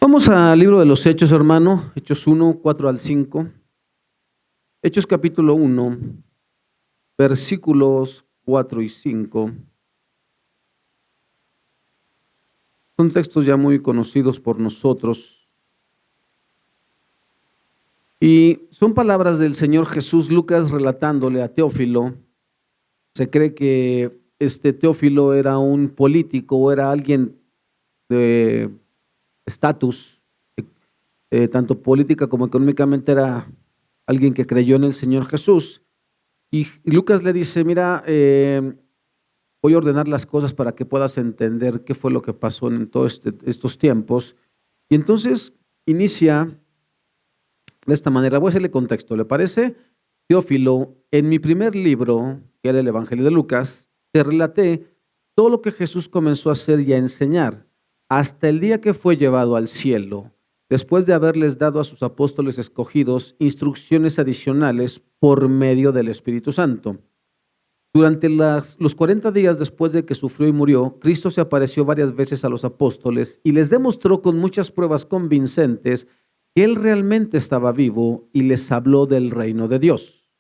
Vamos al libro de los Hechos, hermano. Hechos 1, 4 al 5. Hechos capítulo 1, versículos 4 y 5. Son textos ya muy conocidos por nosotros. Y son palabras del Señor Jesús, Lucas relatándole a Teófilo. Se cree que este Teófilo era un político o era alguien de estatus, tanto política como económicamente era alguien que creyó en el Señor Jesús. Y Lucas le dice, mira, voy a ordenar las cosas para que puedas entender qué fue lo que pasó en todos estos tiempos. Y entonces inicia de esta manera. Voy a hacerle contexto, ¿le parece? Teófilo, en mi primer libro, que era el Evangelio de Lucas, te relaté todo lo que Jesús comenzó a hacer y a enseñar hasta el día que fue llevado al cielo, después de haberles dado a sus apóstoles escogidos instrucciones adicionales por medio del Espíritu Santo. Durante los 40 días después de que sufrió y murió, Cristo se apareció varias veces a los apóstoles y les demostró con muchas pruebas convincentes que Él realmente estaba vivo y les habló del reino de Dios.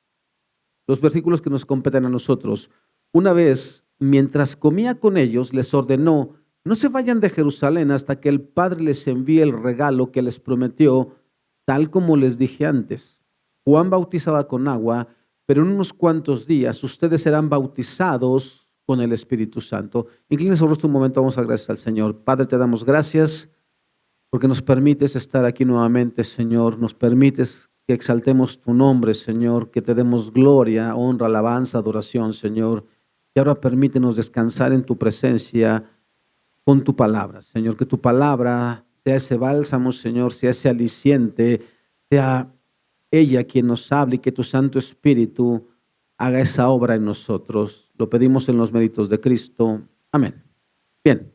Los versículos que nos competen a nosotros. Una vez, mientras comía con ellos, les ordenó, no se vayan de Jerusalén hasta que el Padre les envíe el regalo que les prometió, tal como les dije antes. Juan bautizaba con agua, pero en unos cuantos días ustedes serán bautizados con el Espíritu Santo. Inclina su rostro un momento, vamos a dar gracias al Señor. Padre, te damos gracias porque nos permites estar aquí nuevamente, Señor. Nos permites que exaltemos tu nombre, Señor, que te demos gloria, honra, alabanza, adoración, Señor. Y ahora permítenos descansar en tu presencia con tu palabra, Señor. Que tu palabra sea ese bálsamo, Señor, sea ese aliciente, sea ella quien nos hable y que tu Santo Espíritu haga esa obra en nosotros. Lo pedimos en los méritos de Cristo. Amén. Bien.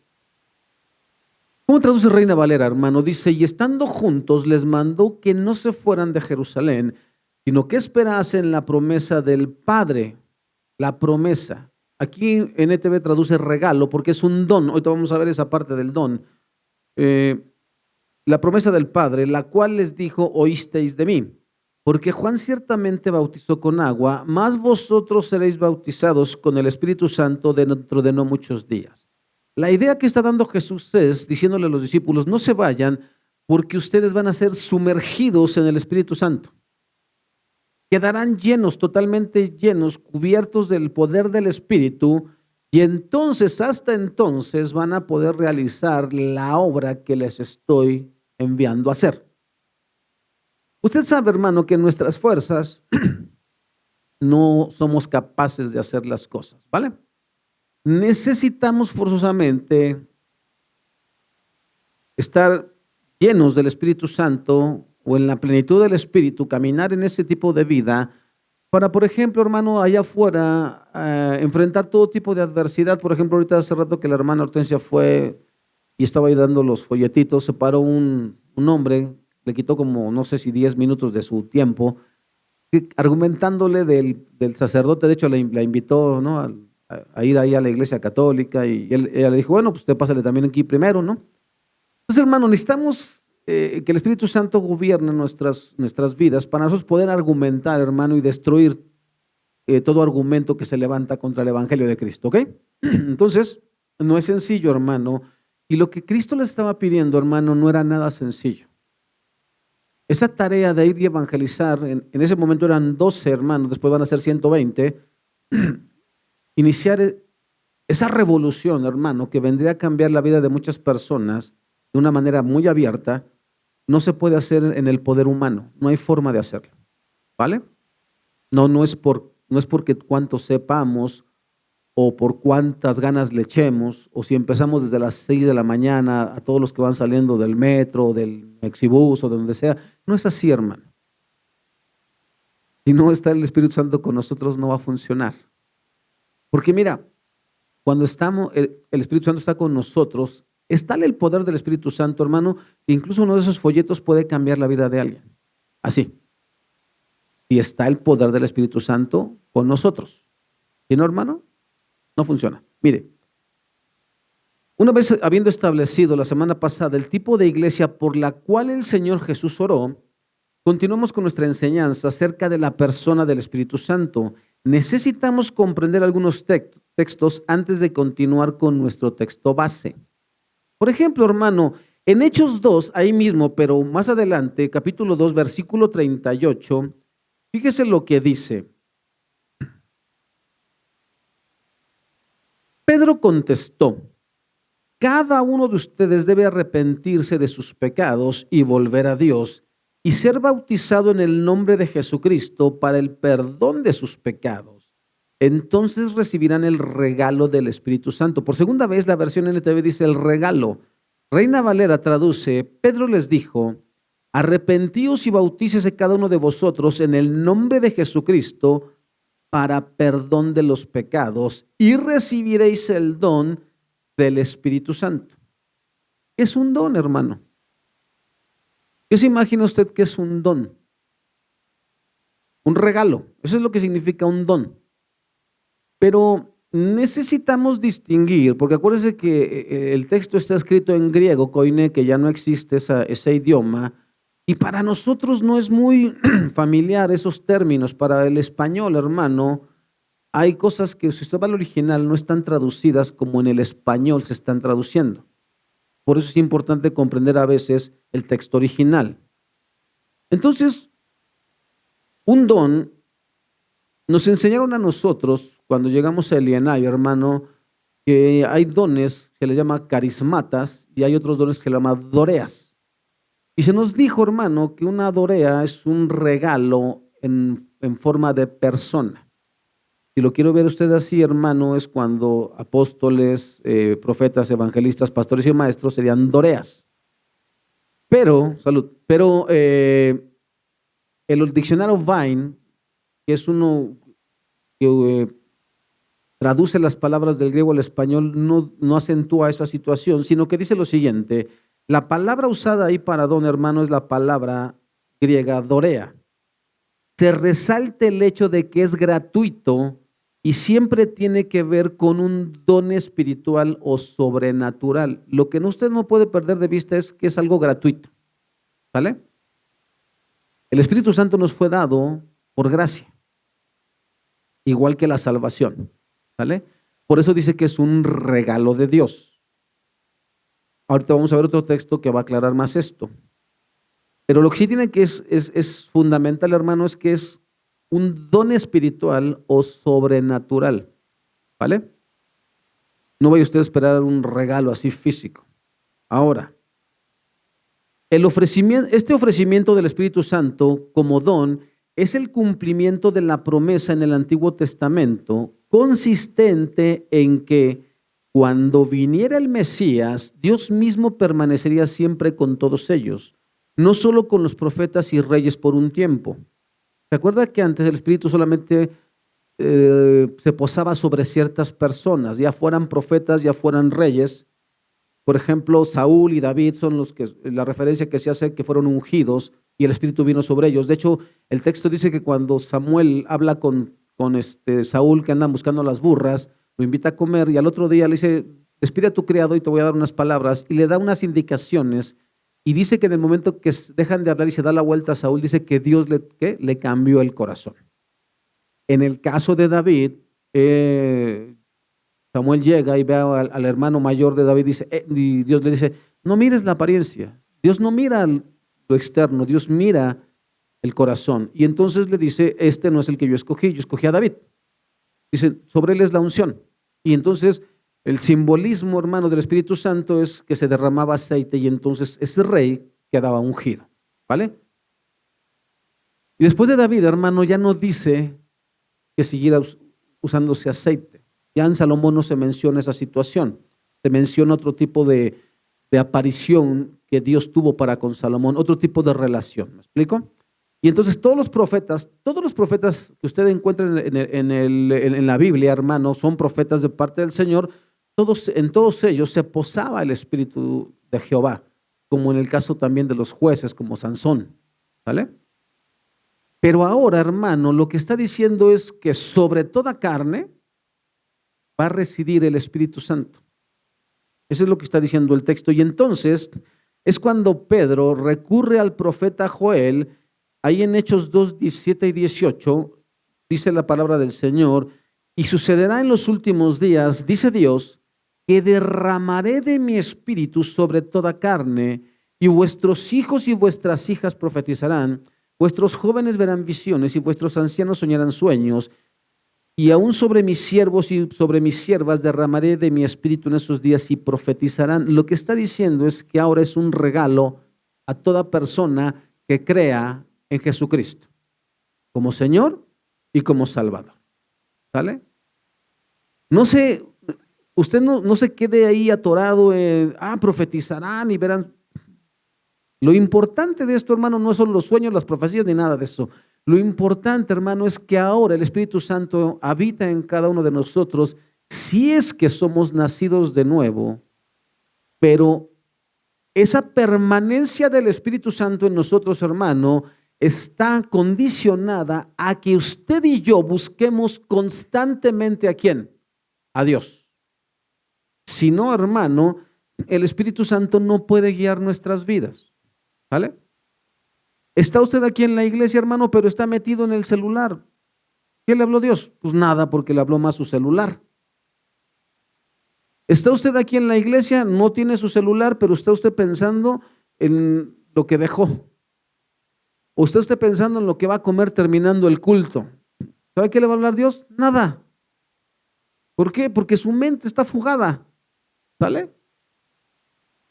¿Cómo traduce Reina Valera, hermano? Dice, y estando juntos les mandó que no se fueran de Jerusalén, sino que esperasen la promesa del Padre. La promesa. Aquí en ETV traduce regalo porque es un don. Ahorita vamos a ver esa parte del don. La promesa del Padre, la cual les dijo, oísteis de mí. Porque Juan ciertamente bautizó con agua, mas vosotros seréis bautizados con el Espíritu Santo dentro de no muchos días. La idea que está dando Jesús es, diciéndole a los discípulos, no se vayan porque ustedes van a ser sumergidos en el Espíritu Santo. Quedarán llenos, totalmente llenos, cubiertos del poder del Espíritu, y entonces, hasta entonces, van a poder realizar la obra que les estoy enviando a hacer. Usted sabe, hermano, que en nuestras fuerzas no somos capaces de hacer las cosas, ¿vale? Necesitamos forzosamente estar llenos del Espíritu Santo o en la plenitud del Espíritu, caminar en ese tipo de vida para, por ejemplo, hermano, allá afuera, enfrentar todo tipo de adversidad. Por ejemplo, ahorita hace rato que la hermana Hortensia fue y estaba ahí dando los folletitos, se paró un hombre, le quitó como, no sé si 10 minutos de su tiempo, argumentándole del sacerdote. De hecho la invitó, ¿no?, a ir ahí a la iglesia católica, y ella le dijo, bueno, pues usted pásale también aquí primero, ¿no? Entonces, hermano, necesitamos que el Espíritu Santo gobierne nuestras vidas para nosotros poder argumentar, hermano, y destruir todo argumento que se levanta contra el Evangelio de Cristo, ¿ok? Entonces, no es sencillo, hermano, y lo que Cristo les estaba pidiendo, hermano, no era nada sencillo. Esa tarea de ir y evangelizar, en ese momento eran 12 hermanos, después van a ser 120, iniciar esa revolución, hermano, que vendría a cambiar la vida de muchas personas de una manera muy abierta, no se puede hacer en el poder humano, no hay forma de hacerlo, ¿vale? No es porque cuánto sepamos o por cuántas ganas le echemos, o si empezamos desde las 6 de la mañana a todos los que van saliendo del metro, del Mexibus o de donde sea. No es así, hermano. Si no está el Espíritu Santo con nosotros, no va a funcionar. Porque mira, cuando el Espíritu Santo está con nosotros, es tal el poder del Espíritu Santo, hermano, que incluso uno de esos folletos puede cambiar la vida de alguien. Así. Si está el poder del Espíritu Santo con nosotros. Si no, hermano, no funciona. Mire, Una vez habiendo establecido la semana pasada el tipo de iglesia por la cual el Señor Jesús oró, continuamos con nuestra enseñanza acerca de la persona del Espíritu Santo. Necesitamos comprender algunos textos antes de continuar con nuestro texto base. Por ejemplo, hermano, en Hechos 2, ahí mismo, pero más adelante, capítulo 2, versículo 38, fíjese lo que dice. Pedro contestó: cada uno de ustedes debe arrepentirse de sus pecados y volver a Dios y ser bautizado en el nombre de Jesucristo para el perdón de sus pecados. Entonces recibirán el regalo del Espíritu Santo. Por segunda vez la versión NTV dice el regalo. Reina Valera traduce: Pedro les dijo: arrepentíos y bautícese cada uno de vosotros en el nombre de Jesucristo para perdón de los pecados y recibiréis el don del Espíritu Santo. Es un don, hermano. ¿Qué se imagina usted que es un don? Un regalo. Eso es lo que significa un don. Pero necesitamos distinguir, porque acuérdense que el texto está escrito en griego, koine, que ya no existe ese idioma, y para nosotros no es muy familiar esos términos. Para el español, hermano, hay cosas que si usted va al original no están traducidas como en el español se están traduciendo. Por eso es importante comprender a veces el texto original. Entonces, un don, nos enseñaron a nosotros cuando llegamos a Elianay, hermano, que hay dones que le llama carismatas y hay otros dones que le llama doreas. Y se nos dijo, hermano, que una dorea es un regalo en forma de persona. Si lo quiero ver usted así, hermano, es cuando apóstoles, profetas, evangelistas, pastores y maestros serían doreas. Pero el diccionario Vine, que es uno que traduce las palabras del griego al español, no acentúa esa situación, sino que dice lo siguiente: la palabra usada ahí para don, hermano, es la palabra griega dorea. Se resalta el hecho de que es gratuito y siempre tiene que ver con un don espiritual o sobrenatural. Lo que usted no puede perder de vista es que es algo gratuito. ¿Sale? El Espíritu Santo nos fue dado por gracia, igual que la salvación. ¿Sale? Por eso dice que es un regalo de Dios. Ahorita vamos a ver otro texto que va a aclarar más esto. Pero lo que sí tiene que es fundamental, hermano, es que es un don espiritual o sobrenatural. ¿Vale? No vaya usted a esperar un regalo así físico. Ahora, este ofrecimiento del Espíritu Santo como don es el cumplimiento de la promesa en el Antiguo Testamento, consistente en que cuando viniera el Mesías, Dios mismo permanecería siempre con todos ellos, no solo con los profetas y reyes por un tiempo. ¿Se acuerda que antes el Espíritu solamente se posaba sobre ciertas personas, ya fueran profetas, ya fueran reyes? Por ejemplo, Saúl y David son la referencia que se hace que fueron ungidos y el Espíritu vino sobre ellos. De hecho, el texto dice que cuando Samuel habla con Saúl, que andan buscando las burras, lo invita a comer y al otro día le dice: despide a tu criado y te voy a dar unas palabras, y le da unas indicaciones, y dice que en el momento que dejan de hablar y se da la vuelta a Saúl, dice que Dios le cambió el corazón. En el caso de David, Samuel llega y ve al hermano mayor de David y Dios le dice: no mires la apariencia, Dios no mira lo externo, Dios mira el corazón. Y entonces le dice: este no es el que yo escogí a David. Dice: sobre él es la unción. Y entonces el simbolismo, hermano, del Espíritu Santo es que se derramaba aceite y entonces ese rey quedaba ungido. ¿Vale? Y después de David, hermano, ya no dice que siguiera usándose aceite. Ya en Salomón no se menciona esa situación. Se menciona otro tipo de aparición que Dios tuvo para con Salomón, otro tipo de relación. ¿Me explico? Y entonces todos los profetas que usted encuentra en la Biblia, hermano, son profetas de parte del Señor. En todos ellos se posaba el Espíritu de Jehová, como en el caso también de los jueces, como Sansón. ¿Vale? Pero ahora, hermano, lo que está diciendo es que sobre toda carne va a residir el Espíritu Santo. Eso es lo que está diciendo el texto. Y entonces es cuando Pedro recurre al profeta Joel, ahí en Hechos 2, 17 y 18, dice la palabra del Señor, y sucederá en los últimos días, dice Dios, que derramaré de mi espíritu sobre toda carne, y vuestros hijos y vuestras hijas profetizarán, vuestros jóvenes verán visiones y vuestros ancianos soñarán sueños, y aún sobre mis siervos y sobre mis siervas derramaré de mi espíritu en esos días y profetizarán. Lo que está diciendo es que ahora es un regalo a toda persona que crea en Jesucristo como Señor y como Salvador. ¿Sale? No se, usted no se quede ahí atorado en, profetizarán y verán. Lo importante de esto, hermano, no son los sueños, las profecías ni nada de eso. Lo importante, hermano, es que ahora el Espíritu Santo habita en cada uno de nosotros si es que somos nacidos de nuevo, pero esa permanencia del Espíritu Santo en nosotros, hermano, está condicionada a que usted y yo busquemos constantemente ¿a quién? A Dios. Si no, hermano, el Espíritu Santo no puede guiar nuestras vidas. ¿Vale? Está usted aquí en la iglesia, hermano, pero está metido en el celular. ¿Qué le habló Dios? Pues nada, porque le habló más su celular. Está usted aquí en la iglesia, no tiene su celular, pero está usted pensando en lo que dejó. O está usted pensando en lo que va a comer terminando el culto. ¿Sabe qué le va a hablar Dios? Nada. ¿Por qué? Porque su mente está fugada. ¿Sale?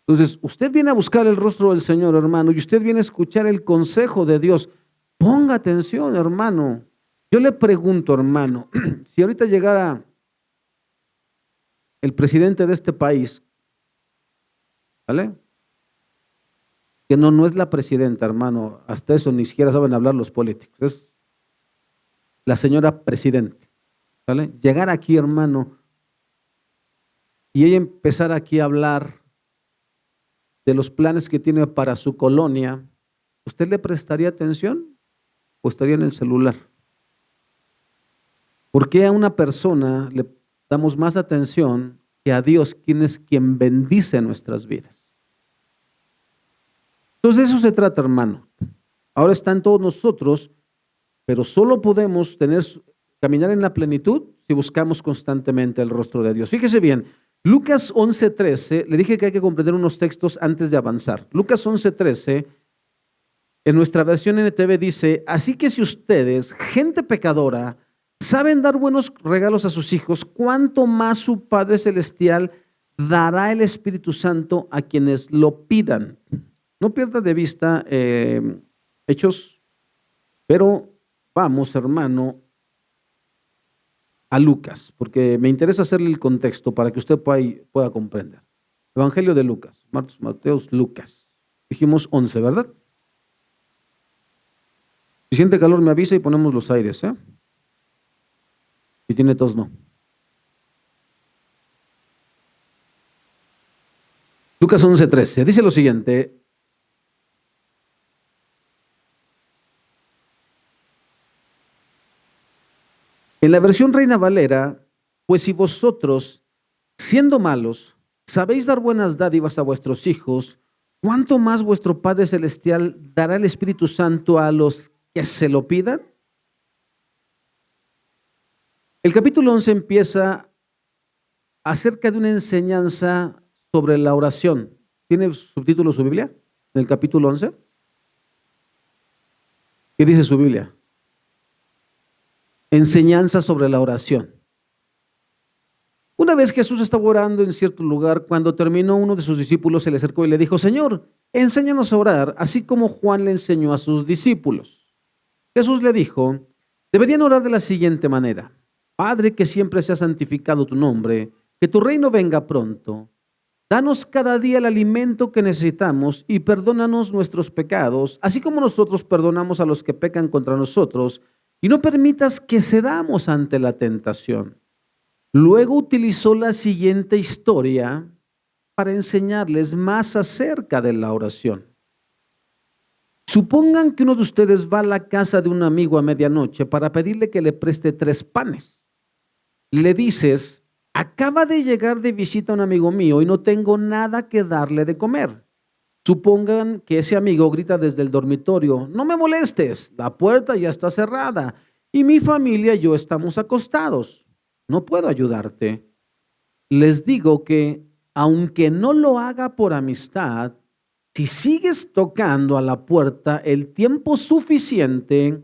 Entonces, usted viene a buscar el rostro del Señor, hermano, y usted viene a escuchar el consejo de Dios. Ponga atención, hermano. Yo le pregunto, hermano, si ahorita llegara el presidente de este país, ¿vale? Que no es la presidenta, hermano, hasta eso ni siquiera saben hablar los políticos, es la señora presidente, ¿vale? Llegar aquí, hermano, y ella empezar aquí a hablar de los planes que tiene para su colonia, ¿usted le prestaría atención o estaría en el celular? ¿Por qué a una persona le damos más atención que a Dios, quien es quien bendice nuestras vidas? Entonces de eso se trata, hermano. Ahora está en todos nosotros, pero solo podemos caminar en la plenitud si buscamos constantemente el rostro de Dios. Fíjese bien, Lucas 11:13, le dije que hay que comprender unos textos antes de avanzar. Lucas 11:13, en nuestra versión NTV dice, así que si ustedes, gente pecadora, saben dar buenos regalos a sus hijos, ¿cuánto más su Padre Celestial dará el Espíritu Santo a quienes lo pidan? No pierda de vista Hechos, pero vamos, hermano, a Lucas, porque me interesa hacerle el contexto para que usted pueda comprender. Evangelio de Lucas, Marcos, Mateos, Lucas. Dijimos 11, ¿verdad? Si siente calor me avisa y ponemos los aires, ¿eh? Si tiene tos, no. Lucas 11:13, dice lo siguiente. En la versión Reina Valera, pues si vosotros, siendo malos, sabéis dar buenas dádivas a vuestros hijos, ¿cuánto más vuestro Padre Celestial dará el Espíritu Santo a los que se lo pidan? El capítulo 11 empieza acerca de una enseñanza sobre la oración. ¿Tiene subtítulo su Biblia en el capítulo 11? ¿Qué dice su Biblia? Enseñanza sobre la oración. Una vez Jesús estaba orando en cierto lugar, cuando terminó, uno de sus discípulos se le acercó y le dijo, Señor, enséñanos a orar, así como Juan le enseñó a sus discípulos. Jesús le dijo, deberían orar de la siguiente manera. Padre, que siempre sea santificado tu nombre, que tu reino venga pronto. Danos cada día el alimento que necesitamos y perdónanos nuestros pecados, así como nosotros perdonamos a los que pecan contra nosotros, y no permitas que cedamos ante la tentación. Luego utilizó la siguiente historia para enseñarles más acerca de la oración. Supongan que uno de ustedes va a la casa de un amigo a medianoche para pedirle que le preste 3 panes. Le dices, acaba de llegar de visita un amigo mío y no tengo nada que darle de comer. Supongan que ese amigo grita desde el dormitorio, no me molestes, la puerta ya está cerrada y mi familia y yo estamos acostados. No puedo ayudarte. Les digo que aunque no lo haga por amistad, si sigues tocando a la puerta el tiempo suficiente,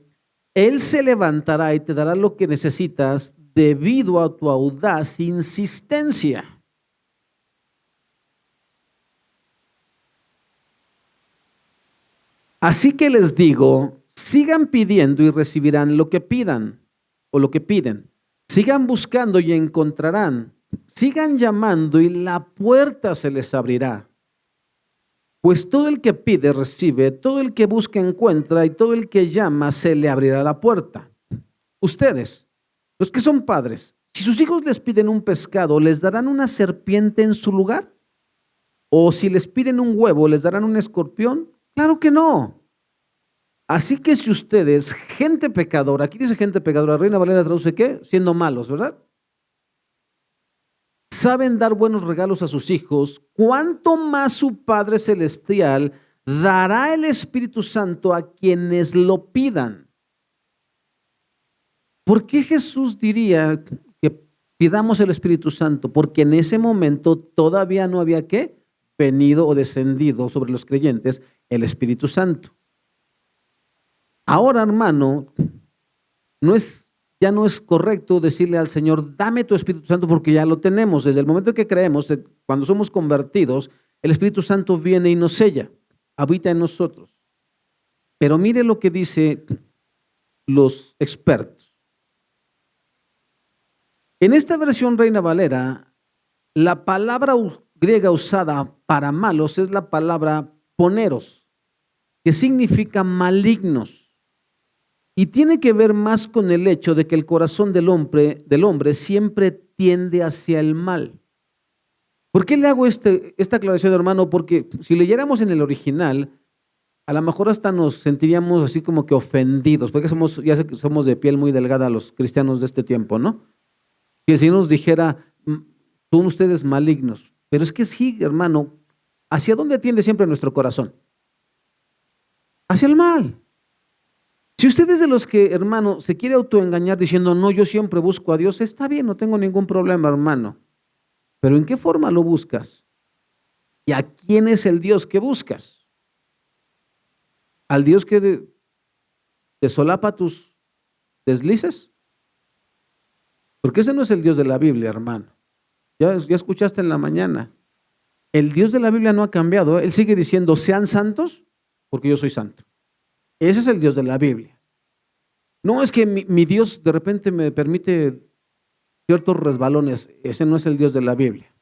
Él se levantará y te dará lo que necesitas debido a tu audaz insistencia. Así que les digo, sigan pidiendo y recibirán lo que pidan o lo que piden. Sigan buscando y encontrarán. Sigan llamando y la puerta se les abrirá. Pues todo el que pide recibe, todo el que busca encuentra y todo el que llama se le abrirá la puerta. Ustedes, los que son padres, si sus hijos les piden un pescado, ¿les darán una serpiente en su lugar? ¿O si les piden un huevo, les darán un escorpión? Claro que no. Así que si ustedes, gente pecadora, aquí dice gente pecadora, Reina Valera traduce ¿qué? Siendo malos, ¿verdad? Saben dar buenos regalos a sus hijos, ¿cuánto más su Padre Celestial dará el Espíritu Santo a quienes lo pidan? ¿Por qué Jesús diría que pidamos el Espíritu Santo? Porque en ese momento todavía no había ¿qué? Venido o descendido sobre los creyentes el Espíritu Santo. Ahora, hermano, ya no es correcto decirle al Señor, dame tu Espíritu Santo porque ya lo tenemos. Desde el momento que creemos, cuando somos convertidos, el Espíritu Santo viene y nos sella, habita en nosotros. Pero mire lo que dicen los expertos. En esta versión Reina Valera, la palabra griega usada para malos es la palabra poneros, que significa malignos. Y tiene que ver más con el hecho de que el corazón del hombre siempre tiende hacia el mal. ¿Por qué le hago esta aclaración, hermano? Porque si leyéramos en el original, a lo mejor hasta nos sentiríamos así como que ofendidos, porque ya sé que somos de piel muy delgada los cristianos de este tiempo, ¿no? Que si nos dijera, son ustedes malignos. Pero es que sí, hermano, ¿hacia dónde tiende siempre nuestro corazón? Hacia el mal. Si usted es de los que, hermano, se quiere autoengañar diciendo, no, yo siempre busco a Dios, está bien, no tengo ningún problema, hermano. Pero ¿en qué forma lo buscas? ¿Y a quién es el Dios que buscas? ¿Al Dios que te solapa tus deslices? Porque ese no es el Dios de la Biblia, hermano. Ya escuchaste en la mañana. El Dios de la Biblia no ha cambiado. Él sigue diciendo, sean santos, porque yo soy santo. Ese es el Dios de la Biblia. No es que mi Dios de repente me permite ciertos resbalones. Ese no es el Dios de la Biblia.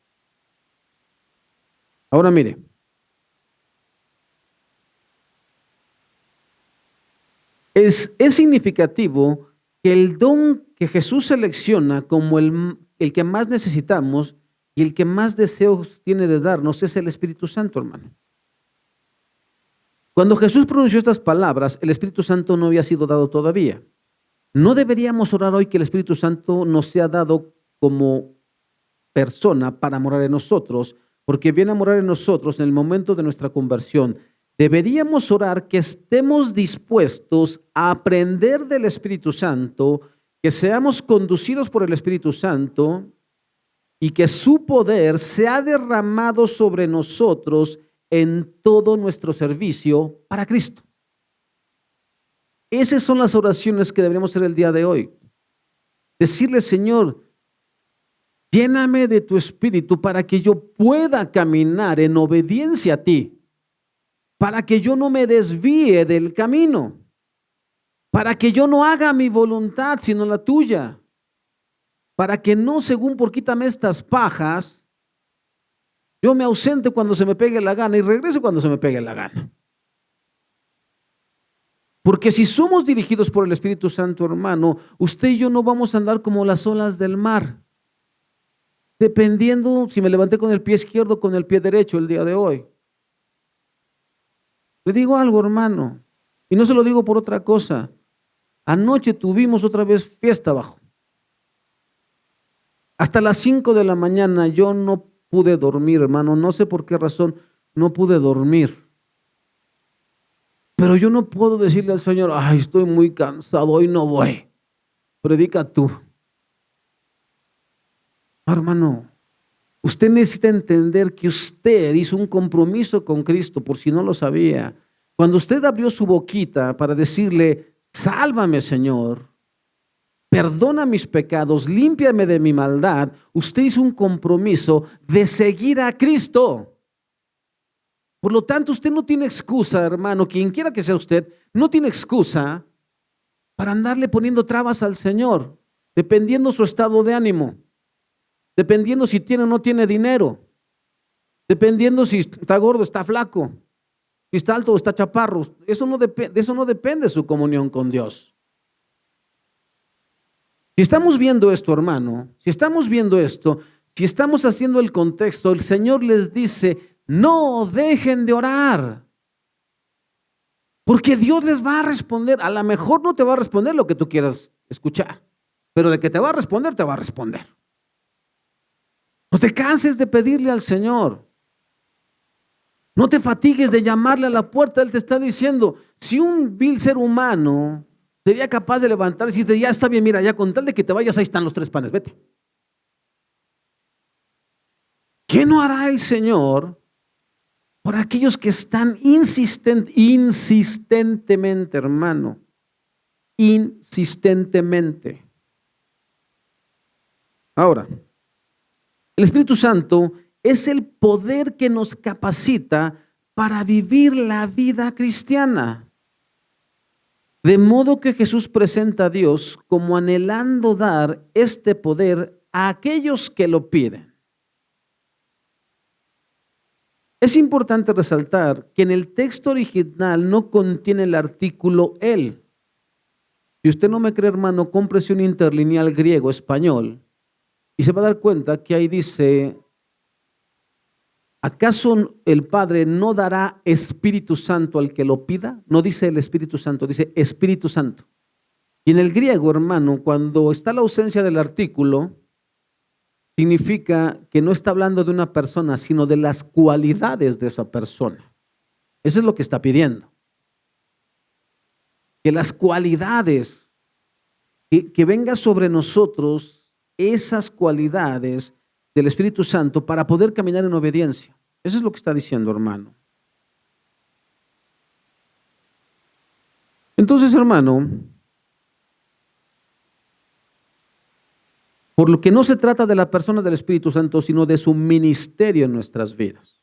Ahora mire. Es significativo que el don que Jesús selecciona como el que más necesitamos y el que más deseos tiene de darnos es el Espíritu Santo, hermano. Cuando Jesús pronunció estas palabras, el Espíritu Santo no había sido dado todavía. No deberíamos orar hoy que el Espíritu Santo nos sea dado como persona para morar en nosotros, porque viene a morar en nosotros en el momento de nuestra conversión. Deberíamos orar que estemos dispuestos a aprender del Espíritu Santo, que seamos conducidos por el Espíritu Santo y que su poder sea derramado sobre nosotros en todo nuestro servicio para Cristo. Esas son las oraciones que deberíamos hacer el día de hoy. Decirle, Señor, lléname de tu Espíritu para que yo pueda caminar en obediencia a ti, para que yo no me desvíe del camino, para que yo no haga mi voluntad sino la tuya, para que no, según por quítame estas pajas, yo me ausente cuando se me pegue la gana y regrese cuando se me pegue la gana. Porque si somos dirigidos por el Espíritu Santo, hermano, usted y yo no vamos a andar como las olas del mar, dependiendo si me levanté con el pie izquierdo o con el pie derecho el día de hoy. Le digo algo, hermano, y no se lo digo por otra cosa. Anoche tuvimos otra vez fiesta abajo. Hasta las 5 de la mañana yo no pude dormir, hermano. No sé por qué razón no pude dormir. Pero yo no puedo decirle al Señor, ay, estoy muy cansado, hoy no voy. Predica tú. No, hermano, usted necesita entender que usted hizo un compromiso con Cristo, por si no lo sabía. Cuando usted abrió su boquita para decirle, sálvame, Señor, perdona mis pecados, límpiame de mi maldad, usted hizo un compromiso de seguir a Cristo. Por lo tanto, usted no tiene excusa, hermano, quien quiera que sea usted, no tiene excusa para andarle poniendo trabas al Señor, dependiendo su estado de ánimo, dependiendo si tiene o no tiene dinero, dependiendo si está gordo o está flaco, si está alto o está chaparro. De eso no depende su comunión con Dios. Si estamos viendo esto, hermano, si estamos viendo esto, si estamos haciendo el contexto, el Señor les dice, no dejen de orar, porque Dios les va a responder. A lo mejor no te va a responder lo que tú quieras escuchar, pero de que te va a responder, te va a responder. No te canses de pedirle al Señor. No te fatigues de llamarle a la puerta. Él te está diciendo, si un vil ser humano sería capaz de levantarse y decirte, ya está bien, mira, ya con tal de que te vayas, ahí están los 3 panes, vete. ¿Qué no hará el Señor por aquellos que están insistentemente, hermano? Insistentemente. Ahora, el Espíritu Santo es el poder que nos capacita para vivir la vida cristiana. De modo que Jesús presenta a Dios como anhelando dar este poder a aquellos que lo piden. Es importante resaltar que en el texto original no contiene el artículo él. Si usted no me cree, hermano, cómprese un interlineal griego-español y se va a dar cuenta que ahí dice, ¿acaso el Padre no dará Espíritu Santo al que lo pida? No dice el Espíritu Santo, dice Espíritu Santo. Y en el griego, hermano, cuando está la ausencia del artículo, significa que no está hablando de una persona, sino de las cualidades de esa persona. Eso es lo que está pidiendo. Que las cualidades, que venga sobre nosotros esas cualidades del Espíritu Santo para poder caminar en obediencia. Eso es lo que está diciendo, hermano. Entonces, hermano, por lo que no se trata de la persona del Espíritu Santo, sino de su ministerio en nuestras vidas.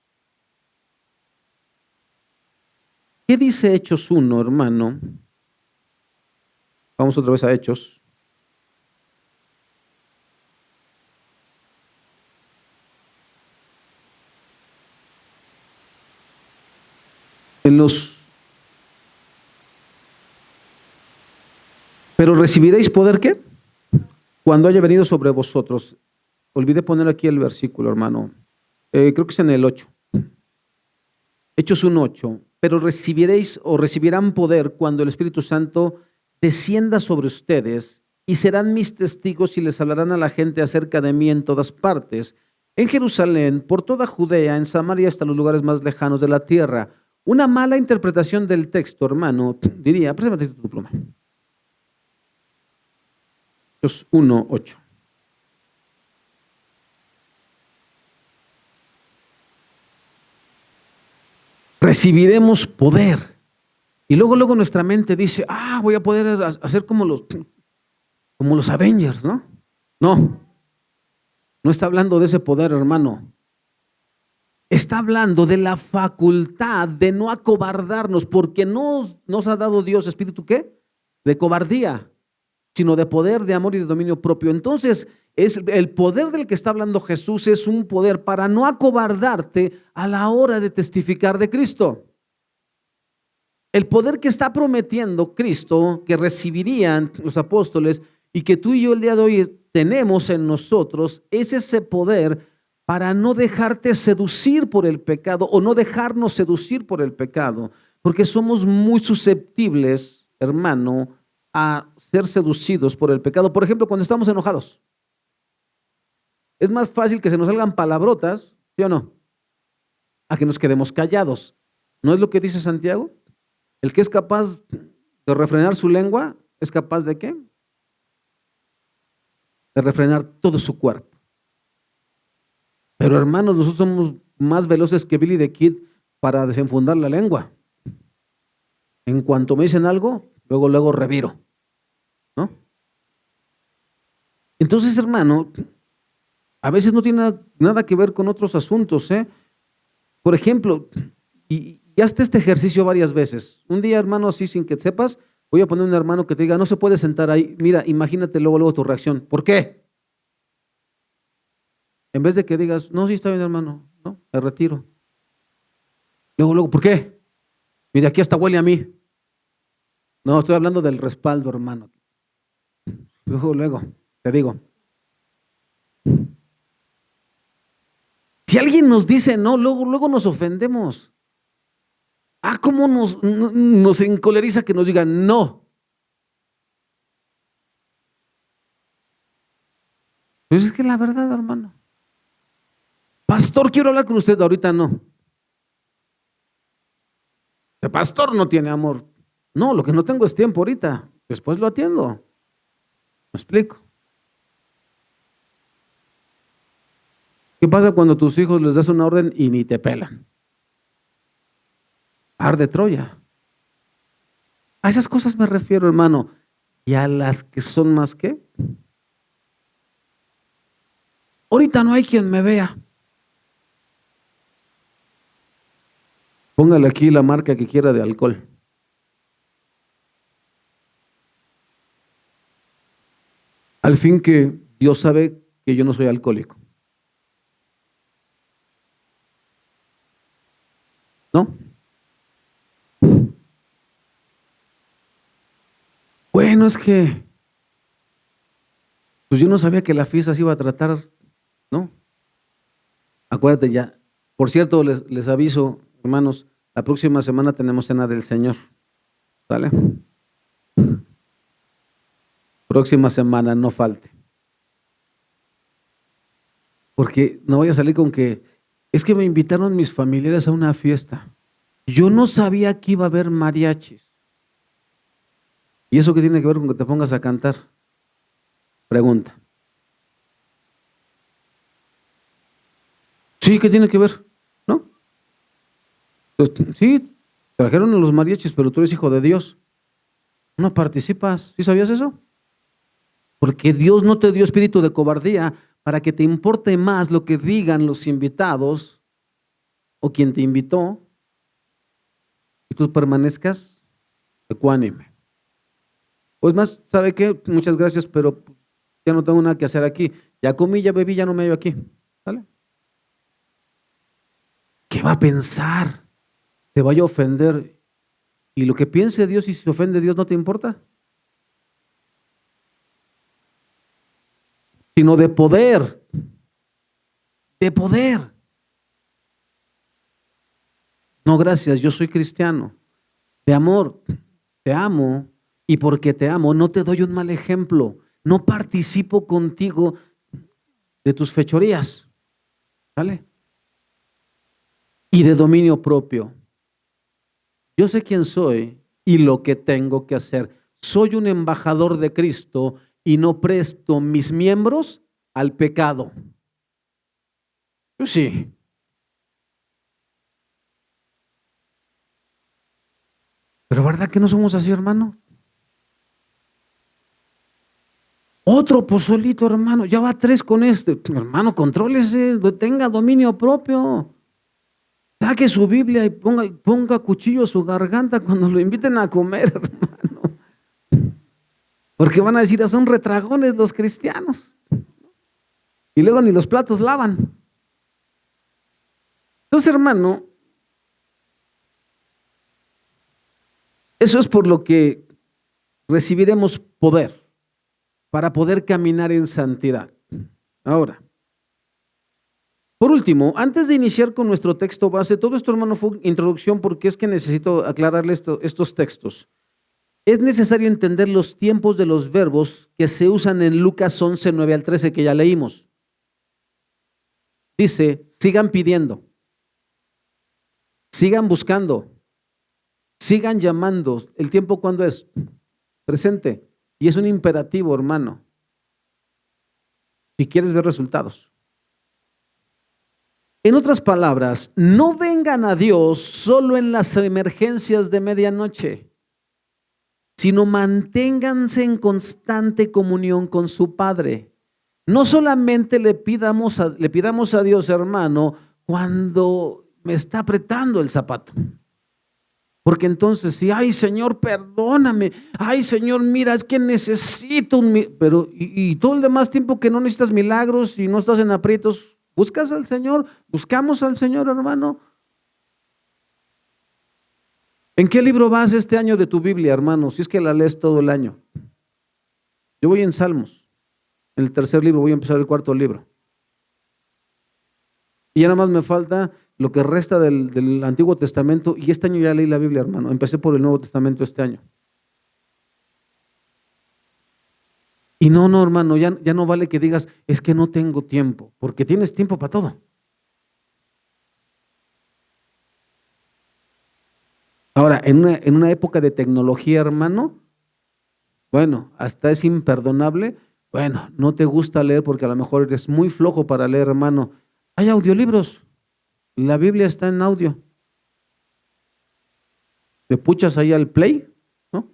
¿Qué dice Hechos 1, hermano? Vamos otra vez a Hechos. Pero recibiréis poder, ¿qué? Cuando haya venido sobre vosotros. Olvidé poner aquí el versículo, hermano. Creo que es en el 8. Hechos 1:8. Pero recibiréis o recibirán poder cuando el Espíritu Santo descienda sobre ustedes y serán mis testigos y les hablarán a la gente acerca de mí en todas partes, en Jerusalén, por toda Judea, en Samaria, hasta los lugares más lejanos de la tierra. Una mala interpretación del texto, hermano, diría, préstame tu pluma. Hechos 1:8. Recibiremos poder. Y luego nuestra mente dice, voy a poder hacer como los Avengers, ¿no? No está hablando de ese poder, hermano. Está hablando de la facultad de no acobardarnos, porque no nos ha dado Dios espíritu, ¿qué? De cobardía, sino de poder, de amor y de dominio propio. Entonces, es el poder del que está hablando Jesús es un poder para no acobardarte a la hora de testificar de Cristo. El poder que está prometiendo Cristo, que recibirían los apóstoles y que tú y yo el día de hoy tenemos en nosotros, es ese poder para no dejarte seducir por el pecado o no dejarnos seducir por el pecado, porque somos muy susceptibles, hermano, a ser seducidos por el pecado. Por ejemplo, cuando estamos enojados. Es más fácil que se nos salgan palabrotas, ¿sí o no? A que nos quedemos callados. ¿No es lo que dice Santiago? El que es capaz de refrenar su lengua, ¿es capaz de qué? De refrenar todo su cuerpo. Pero hermanos, nosotros somos más veloces que Billy the Kid para desenfundar la lengua. En cuanto me dicen algo, luego reviro, ¿no? Entonces, hermano, a veces no tiene nada que ver con otros asuntos, ¿eh? Por ejemplo, y hazte este ejercicio varias veces. Un día, hermano, así sin que sepas, voy a poner un hermano que te diga, no se puede sentar ahí. Mira, imagínate luego tu reacción. ¿Por qué? En vez de que digas, no, sí está bien, hermano, no, me retiro. Luego, ¿por qué? Mira, aquí hasta huele a mí. No, estoy hablando del respaldo, hermano. Luego, te digo. Si alguien nos dice no, luego nos ofendemos. ¿Cómo nos encoleriza que nos digan no? Pues es que la verdad, hermano. Pastor, quiero hablar con usted, ahorita no. El pastor no tiene amor. No, lo que no tengo es tiempo ahorita. Después lo atiendo. ¿Me explico? ¿Qué pasa cuando a tus hijos les das una orden y ni te pelan? Arde Troya. A esas cosas me refiero, hermano. Y a las que son más que. Ahorita no hay quien me vea. Póngale aquí la marca que quiera de alcohol. Al fin que Dios sabe que yo no soy alcohólico. ¿No? Bueno, es que pues yo no sabía que la fiesta se iba a tratar, ¿no? Acuérdate ya. Por cierto, les aviso, hermanos, la próxima semana tenemos cena del Señor. ¿Sale? Próxima semana, no falte. Porque no voy a salir con que es que me invitaron mis familiares a una fiesta. Yo no sabía que iba a haber mariachis. ¿Y eso qué tiene que ver con que te pongas a cantar? Pregunta. Sí, ¿qué tiene que ver? ¿No? Pues, sí, trajeron a los mariachis, pero tú eres hijo de Dios. No participas. ¿Sí sabías eso? Porque Dios no te dio espíritu de cobardía para que te importe más lo que digan los invitados o quien te invitó y tú permanezcas ecuánime. Pues más, ¿sabe qué? Muchas gracias, pero ya no tengo nada que hacer aquí. Ya comí, ya bebí, ya no me hallo aquí. ¿Sale? ¿Qué va a pensar? ¿Te vaya a ofender? ¿Y lo que piense Dios y si se ofende Dios no te importa? Sino de poder. De poder. No, gracias, yo soy cristiano. De amor, te amo y porque te amo no te doy un mal ejemplo. No participo contigo de tus fechorías. ¿Vale? Y de dominio propio. Yo sé quién soy y lo que tengo que hacer. Soy un embajador de Cristo y no presto mis miembros al pecado. Yo sí. Pero ¿verdad que no somos así, hermano? Otro pozolito, hermano. Ya va 3 con este. Hermano, contrólese, tenga dominio propio. Saque su Biblia y ponga cuchillo a su garganta cuando lo inviten a comer, hermano. Porque van a decir, son retragones los cristianos. Y luego ni los platos lavan. Entonces, hermano, eso es por lo que recibiremos poder para poder caminar en santidad. Ahora, por último, antes de iniciar con nuestro texto base, todo esto, hermano, fue introducción porque es que necesito aclararle estos textos. Es necesario entender los tiempos de los verbos que se usan en Lucas 11, 9 al 13, que ya leímos. Dice, sigan pidiendo, sigan buscando, sigan llamando. ¿El tiempo cuándo es? Presente. Y es un imperativo, hermano, si quieres ver resultados. En otras palabras, no vengan a Dios solo en las emergencias de medianoche, sino manténganse en constante comunión con su Padre. No solamente le pidamos a Dios, hermano, cuando me está apretando el zapato. Porque entonces, sí, ay Señor, perdóname, ay Señor, mira, es que necesito pero y todo el demás tiempo que no necesitas milagros y no estás en aprietos, buscas al Señor, buscamos al Señor, hermano. ¿En qué libro vas este año de tu Biblia, hermano? Si es que la lees todo el año. Yo voy en Salmos, en el tercer libro, voy a empezar el cuarto libro. Y ya nada más me falta lo que resta del Antiguo Testamento, y este año ya leí la Biblia, hermano. Empecé por el Nuevo Testamento este año. Y no, hermano, ya no vale que digas, es que no tengo tiempo, porque tienes tiempo para todo. Ahora, en una época de tecnología, hermano, bueno, hasta es imperdonable. Bueno, no te gusta leer porque a lo mejor eres muy flojo para leer, hermano. Hay audiolibros. La Biblia está en audio. Le puchas ahí al play, ¿no?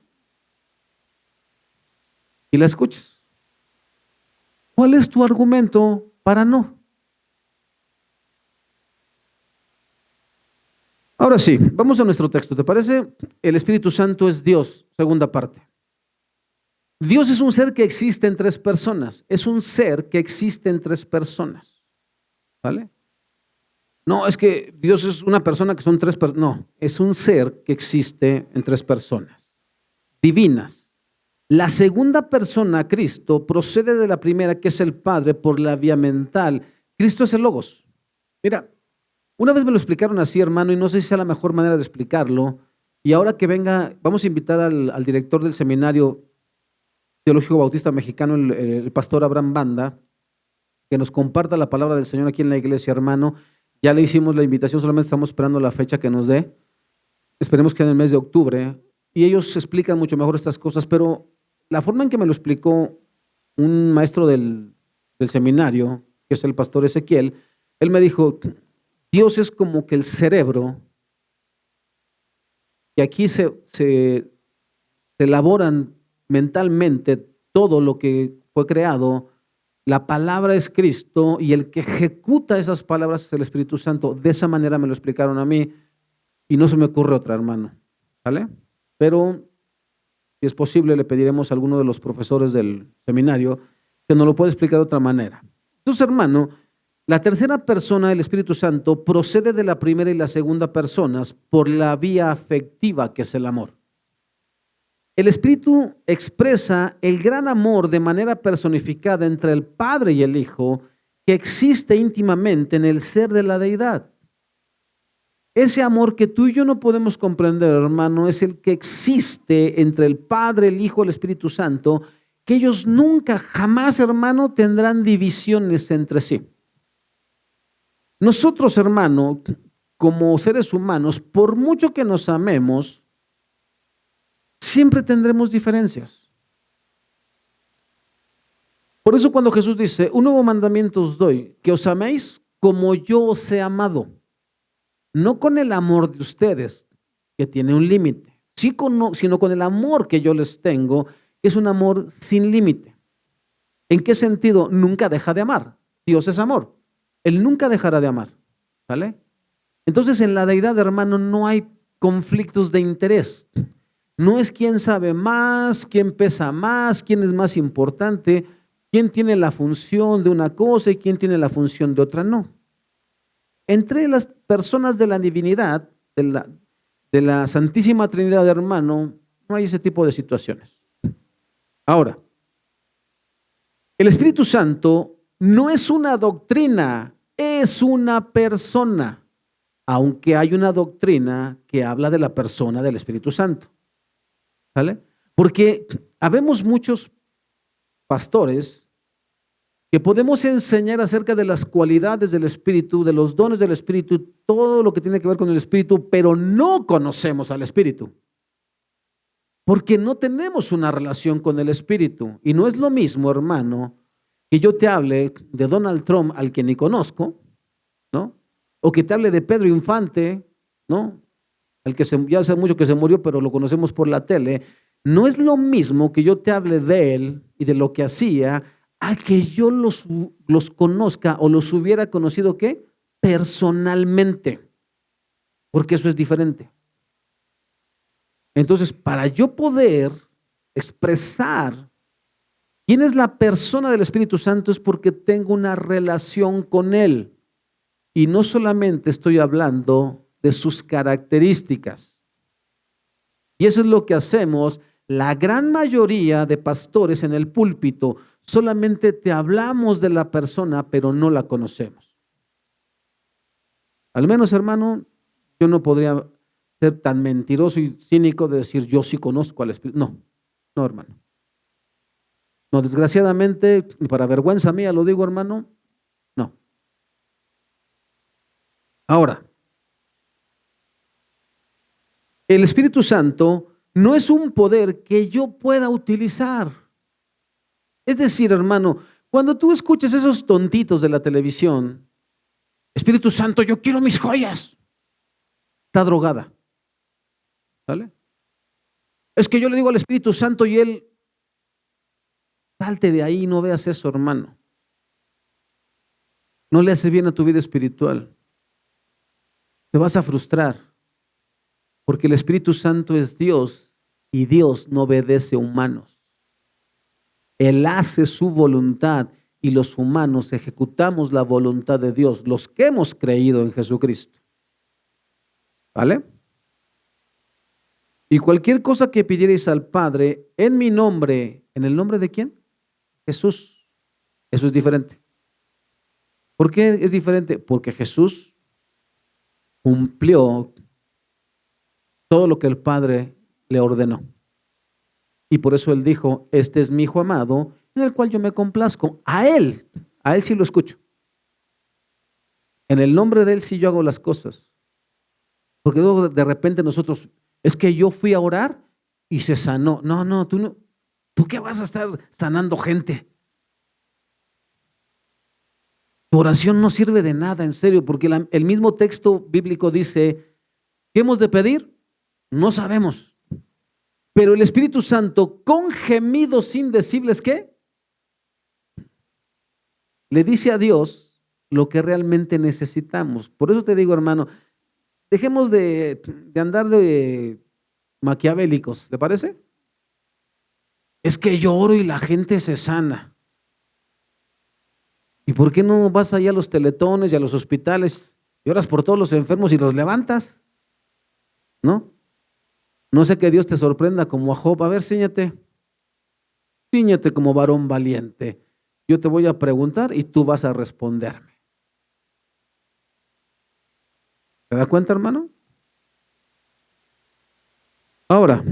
Y la escuchas. ¿Cuál es tu argumento para no? Ahora sí, vamos a nuestro texto. ¿Te parece? El Espíritu Santo es Dios, segunda parte. Dios es un ser que existe en tres personas. Es un ser que existe en tres personas. ¿Vale? No, es que Dios es una persona que son tres personas. No, es un ser que existe en tres personas divinas. La segunda persona, Cristo, procede de la primera, que es el Padre, por la vía mental. Cristo es el Logos. Mira, una vez me lo explicaron así, hermano, y no sé si sea la mejor manera de explicarlo. Y ahora que venga, vamos a invitar al director del Seminario Teológico Bautista Mexicano, el pastor Abraham Banda, que nos comparta la palabra del Señor aquí en la iglesia, hermano. Ya le hicimos la invitación, solamente estamos esperando la fecha que nos dé. Esperemos que en el mes de octubre. Y ellos explican mucho mejor estas cosas, pero la forma en que me lo explicó un maestro del seminario, que es el pastor Ezequiel, él me dijo, Dios es como que el cerebro, y aquí se elaboran mentalmente todo lo que fue creado. La palabra es Cristo y el que ejecuta esas palabras es el Espíritu Santo. De esa manera me lo explicaron a mí y no se me ocurre otra, hermano. ¿Vale? Pero si es posible le pediremos a alguno de los profesores del seminario que nos lo pueda explicar de otra manera. Entonces, hermano, la tercera persona del Espíritu Santo procede de la primera y la segunda personas por la vía afectiva, que es el amor. El Espíritu expresa el gran amor de manera personificada entre el Padre y el Hijo, que existe íntimamente en el ser de la deidad. Ese amor que tú y yo no podemos comprender, hermano, es el que existe entre el Padre, el Hijo, el Espíritu Santo, que ellos nunca, jamás, hermano, tendrán divisiones entre sí. Nosotros, hermano, como seres humanos, por mucho que nos amemos, siempre tendremos diferencias. Por eso cuando Jesús dice, un nuevo mandamiento os doy, que os améis como yo os he amado, no con el amor de ustedes, que tiene un límite, sino con el amor que yo les tengo, que es un amor sin límite. ¿En qué sentido? Nunca deja de amar. Dios es amor. Él nunca dejará de amar. ¿Vale? Entonces en la deidad, hermano, no hay conflictos de interés. No es quién sabe más, quién pesa más, quién es más importante, quién tiene la función de una cosa y quién tiene la función de otra, no. Entre las personas de la divinidad, de la Santísima Trinidad, hermano, no hay ese tipo de situaciones. Ahora, el Espíritu Santo no es una doctrina, es una persona, aunque hay una doctrina que habla de la persona del Espíritu Santo. ¿Vale? Porque habemos muchos pastores que podemos enseñar acerca de las cualidades del Espíritu, de los dones del Espíritu, todo lo que tiene que ver con el Espíritu, pero no conocemos al Espíritu, porque no tenemos una relación con el Espíritu. Y no es lo mismo, hermano, que yo te hable de Donald Trump, al que ni conozco, ¿no? O que te hable de Pedro Infante, ¿no? El que ya hace mucho que se murió, pero lo conocemos por la tele. No es lo mismo que yo te hable de él y de lo que hacía, a que yo los conozca o los hubiera conocido, ¿qué? Personalmente, porque eso es diferente. Entonces, para yo poder expresar quién es la persona del Espíritu Santo, es porque tengo una relación con él. Y no solamente estoy hablando de sus características. Y eso es lo que hacemos la gran mayoría de pastores en el púlpito. Solamente te hablamos de la persona, pero no la conocemos. Al menos, hermano, yo no podría ser tan mentiroso y cínico de decir yo sí conozco al Espíritu. No, no, hermano. No, desgraciadamente, y para vergüenza mía lo digo, hermano, no. Ahora, el Espíritu Santo no es un poder que yo pueda utilizar. Es decir, hermano, cuando tú escuches esos tontitos de la televisión, Espíritu Santo, yo quiero mis joyas, está drogada. ¿Sale? Es que yo le digo al Espíritu Santo y él, salte de ahí, no veas eso, hermano. No le hace bien a tu vida espiritual. Te vas a frustrar, porque el Espíritu Santo es Dios y Dios no obedece a humanos. Él hace su voluntad y los humanos ejecutamos la voluntad de Dios, los que hemos creído en Jesucristo. ¿Vale? Y cualquier cosa que pidierais al Padre en mi nombre, ¿en el nombre de quién? Jesús. Eso es diferente. ¿Por qué es diferente? Porque Jesús cumplió todo lo que el Padre le ordenó. Y por eso Él dijo, este es mi Hijo amado, en el cual yo me complazco. A Él sí lo escucho. En el nombre de Él sí yo hago las cosas. Porque luego de repente nosotros, es que yo fui a orar y se sanó. No, no, ¿tú qué vas a estar sanando gente? Tu oración no sirve de nada, en serio, porque el mismo texto bíblico dice, ¿qué hemos de pedir? No sabemos. Pero el Espíritu Santo, con gemidos indecibles, ¿qué? Le dice a Dios lo que realmente necesitamos. Por eso te digo, hermano, dejemos de andar de maquiavélicos, ¿le parece? Es que yo oro y la gente se sana. ¿Y por qué no vas allá a los teletones y a los hospitales y oras por todos los enfermos y los levantas? ¿No? No sé que Dios te sorprenda como a Job. A ver, ciñete como varón valiente. Yo te voy a preguntar y tú vas a responderme. ¿Te das cuenta, hermano? Ahora,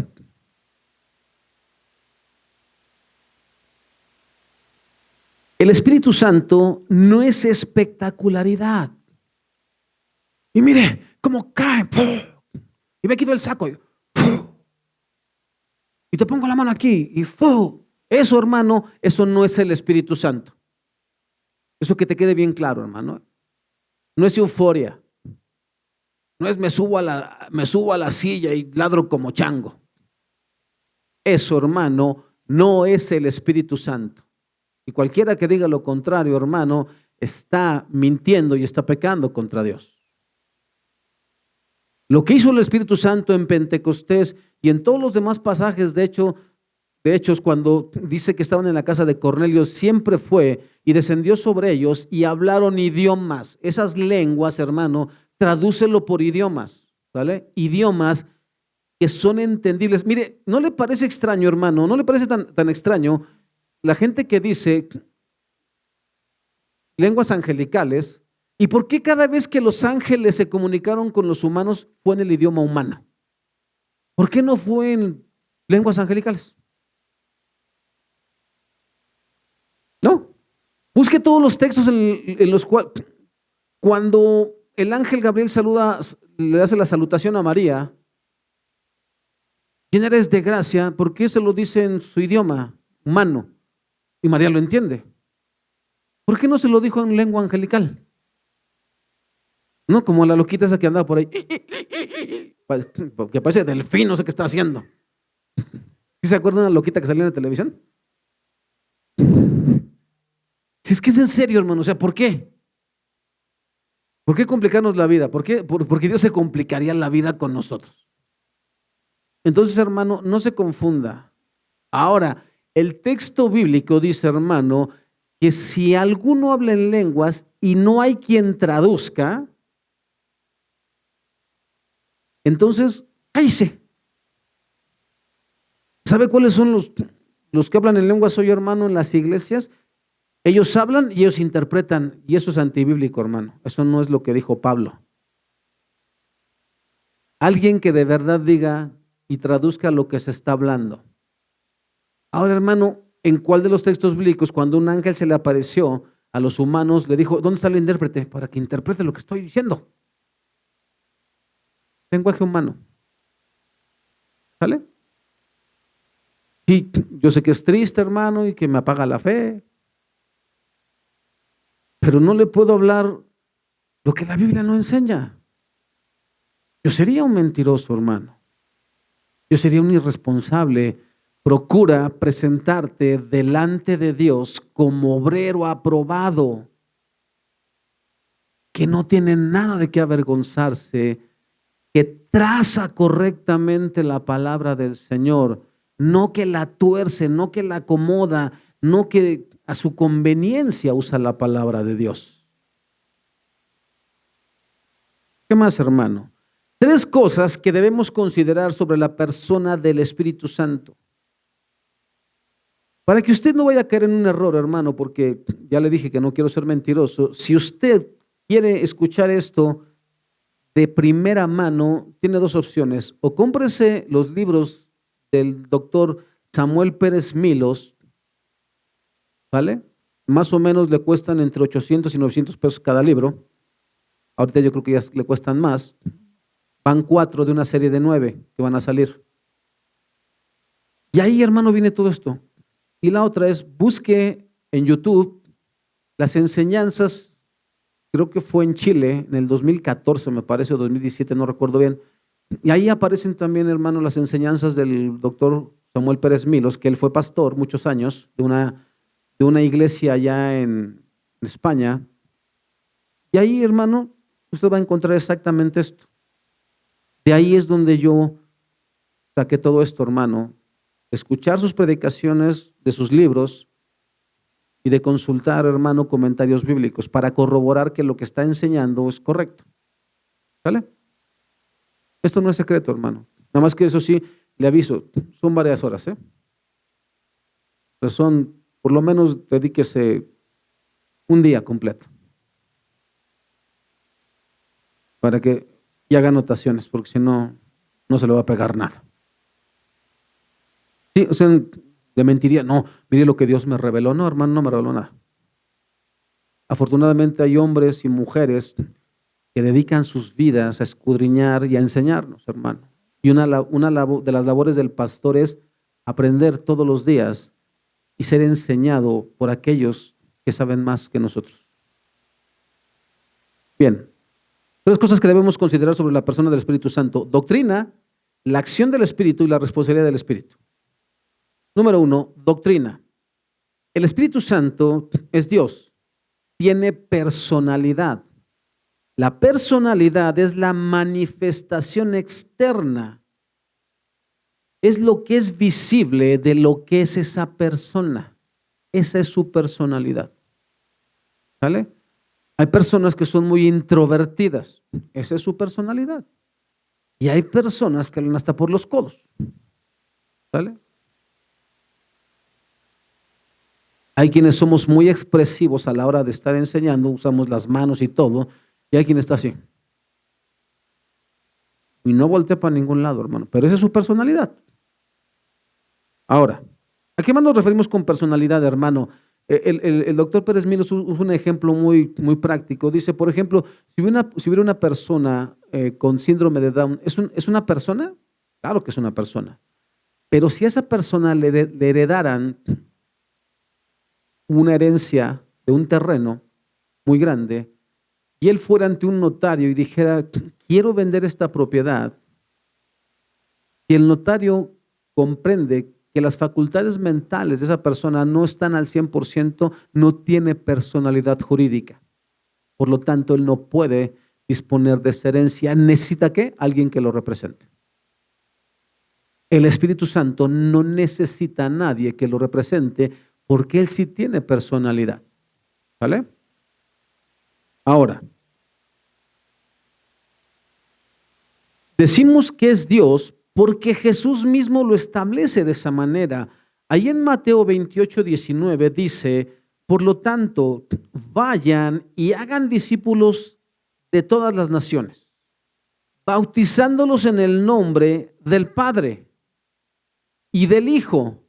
el Espíritu Santo no es espectacularidad. Y mire cómo cae. ¡Pum! Y me quito el saco. ¡Pum! Y te pongo la mano aquí. Y ¡pum! Eso, hermano, eso no es el Espíritu Santo. Eso que te quede bien claro, hermano. No es euforia. No es me subo a la silla y ladro como chango. Eso, hermano, no es el Espíritu Santo. Y cualquiera que diga lo contrario, hermano, está mintiendo y está pecando contra Dios. Lo que hizo el Espíritu Santo en Pentecostés y en todos los demás pasajes, de Hechos, cuando dice que estaban en la casa de Cornelio, siempre fue y descendió sobre ellos y hablaron idiomas. Esas lenguas, hermano, tradúcelo por idiomas, ¿vale? Idiomas que son entendibles. Mire, ¿no le parece extraño, hermano? ¿No le parece tan extraño la gente que dice lenguas angelicales? ¿Y por qué cada vez que los ángeles se comunicaron con los humanos fue en el idioma humano? ¿Por qué no fue en lenguas angelicales? No Busque todos los textos en los cuales, cuando el ángel Gabriel saluda, le hace la salutación a María, ¿quién eres de gracia? ¿Por qué se lo dice en su idioma humano? Y María lo entiende. ¿Por qué no se lo dijo en lengua angelical? No, como la loquita esa que andaba por ahí, que parece delfín, no sé qué está haciendo. ¿Sí se acuerdan de la loquita que salía en la televisión? Si es que es en serio, hermano, o sea, ¿por qué? ¿Por qué complicarnos la vida? ¿Por qué? Porque Dios se complicaría la vida con nosotros. Entonces, hermano, no se confunda. Ahora, el texto bíblico dice, hermano, que si alguno habla en lenguas y no hay quien traduzca, entonces, cállese. ¿Sabe cuáles son los que hablan en lenguas hoy, hermano, en las iglesias? Ellos hablan y ellos interpretan, y eso es antibíblico, hermano. Eso no es lo que dijo Pablo. Alguien que de verdad diga y traduzca lo que se está hablando. Ahora, hermano, ¿en cuál de los textos bíblicos, cuando un ángel se le apareció a los humanos, le dijo, ¿dónde está el intérprete? Para que interprete lo que estoy diciendo. Lenguaje humano. ¿Sale? Y yo sé que es triste, hermano, y que me apaga la fe, pero no le puedo hablar lo que la Biblia no enseña. Yo sería un mentiroso, hermano. Yo sería un irresponsable. Procura presentarte delante de Dios como obrero aprobado, que no tiene nada de qué avergonzarse, que traza correctamente la palabra del Señor, no que la tuerce, no que la acomoda, no que a su conveniencia usa la palabra de Dios. ¿Qué más, hermano? 3 cosas que debemos considerar sobre la persona del Espíritu Santo. Para que usted no vaya a caer en un error, hermano, porque ya le dije que no quiero ser mentiroso. Si usted quiere escuchar esto de primera mano, tiene 2 opciones. O cómprese los libros del doctor Samuel Pérez Milos, ¿vale? Más o menos le cuestan entre 800 y 900 pesos cada libro. Ahorita yo creo que ya le cuestan más. Van 4 de una serie de 9 que van a salir. Y ahí, hermano, viene todo esto. Y la otra es, busque en YouTube las enseñanzas, creo que fue en Chile, en el 2014, me parece, o 2017, no recuerdo bien. Y ahí aparecen también, hermano, las enseñanzas del doctor Samuel Pérez Milos, que él fue pastor muchos años de una iglesia allá en España. Y ahí, hermano, usted va a encontrar exactamente esto. De ahí es donde yo saqué todo esto, hermano. Escuchar sus predicaciones de sus libros y de consultar, hermano, comentarios bíblicos para corroborar que lo que está enseñando es correcto. ¿Sale? Esto no es secreto, hermano. Nada más que eso sí, le aviso, son varias horas, ¿eh? Pues son, por lo menos, dedíquese un día completo para que y haga anotaciones, porque si no, no se le va a pegar nada. Sí, o sea, le mentiría, no, mire lo que Dios me reveló. No, hermano, no me reveló nada. Afortunadamente hay hombres y mujeres que dedican sus vidas a escudriñar y a enseñarnos, hermano. Y una de las labores del pastor es aprender todos los días y ser enseñado por aquellos que saben más que nosotros. Bien, 3 cosas que debemos considerar sobre la persona del Espíritu Santo. Doctrina, la acción del Espíritu y la responsabilidad del Espíritu. Número 1, doctrina. El Espíritu Santo es Dios, tiene personalidad. La personalidad es la manifestación externa, es lo que es visible de lo que es esa persona. Esa es su personalidad. ¿Sale? Hay personas que son muy introvertidas, esa es su personalidad. Y hay personas que hablan hasta por los codos. ¿Sale? Hay quienes somos muy expresivos a la hora de estar enseñando, usamos las manos y todo, y hay quien está así. Y no voltea para ningún lado, hermano, pero esa es su personalidad. Ahora, ¿a qué más nos referimos con personalidad, hermano? El doctor Pérez Milos usa un ejemplo muy práctico. Dice, por ejemplo, si hubiera una persona con síndrome de Down, ¿es una persona? Claro que es una persona. Pero si a esa persona le heredaran una herencia de un terreno muy grande y él fuera ante un notario y dijera, quiero vender esta propiedad, y el notario comprende que las facultades mentales de esa persona no están al 100%, no tiene personalidad jurídica. Por lo tanto, él no puede disponer de esa herencia. ¿Necesita qué? Alguien que lo represente. El Espíritu Santo no necesita a nadie que lo represente porque él sí tiene personalidad. ¿Vale? Ahora, decimos que es Dios porque Jesús mismo lo establece de esa manera. Ahí en Mateo 28:19 dice, por lo tanto, vayan y hagan discípulos de todas las naciones, bautizándolos en el nombre del Padre y del Hijo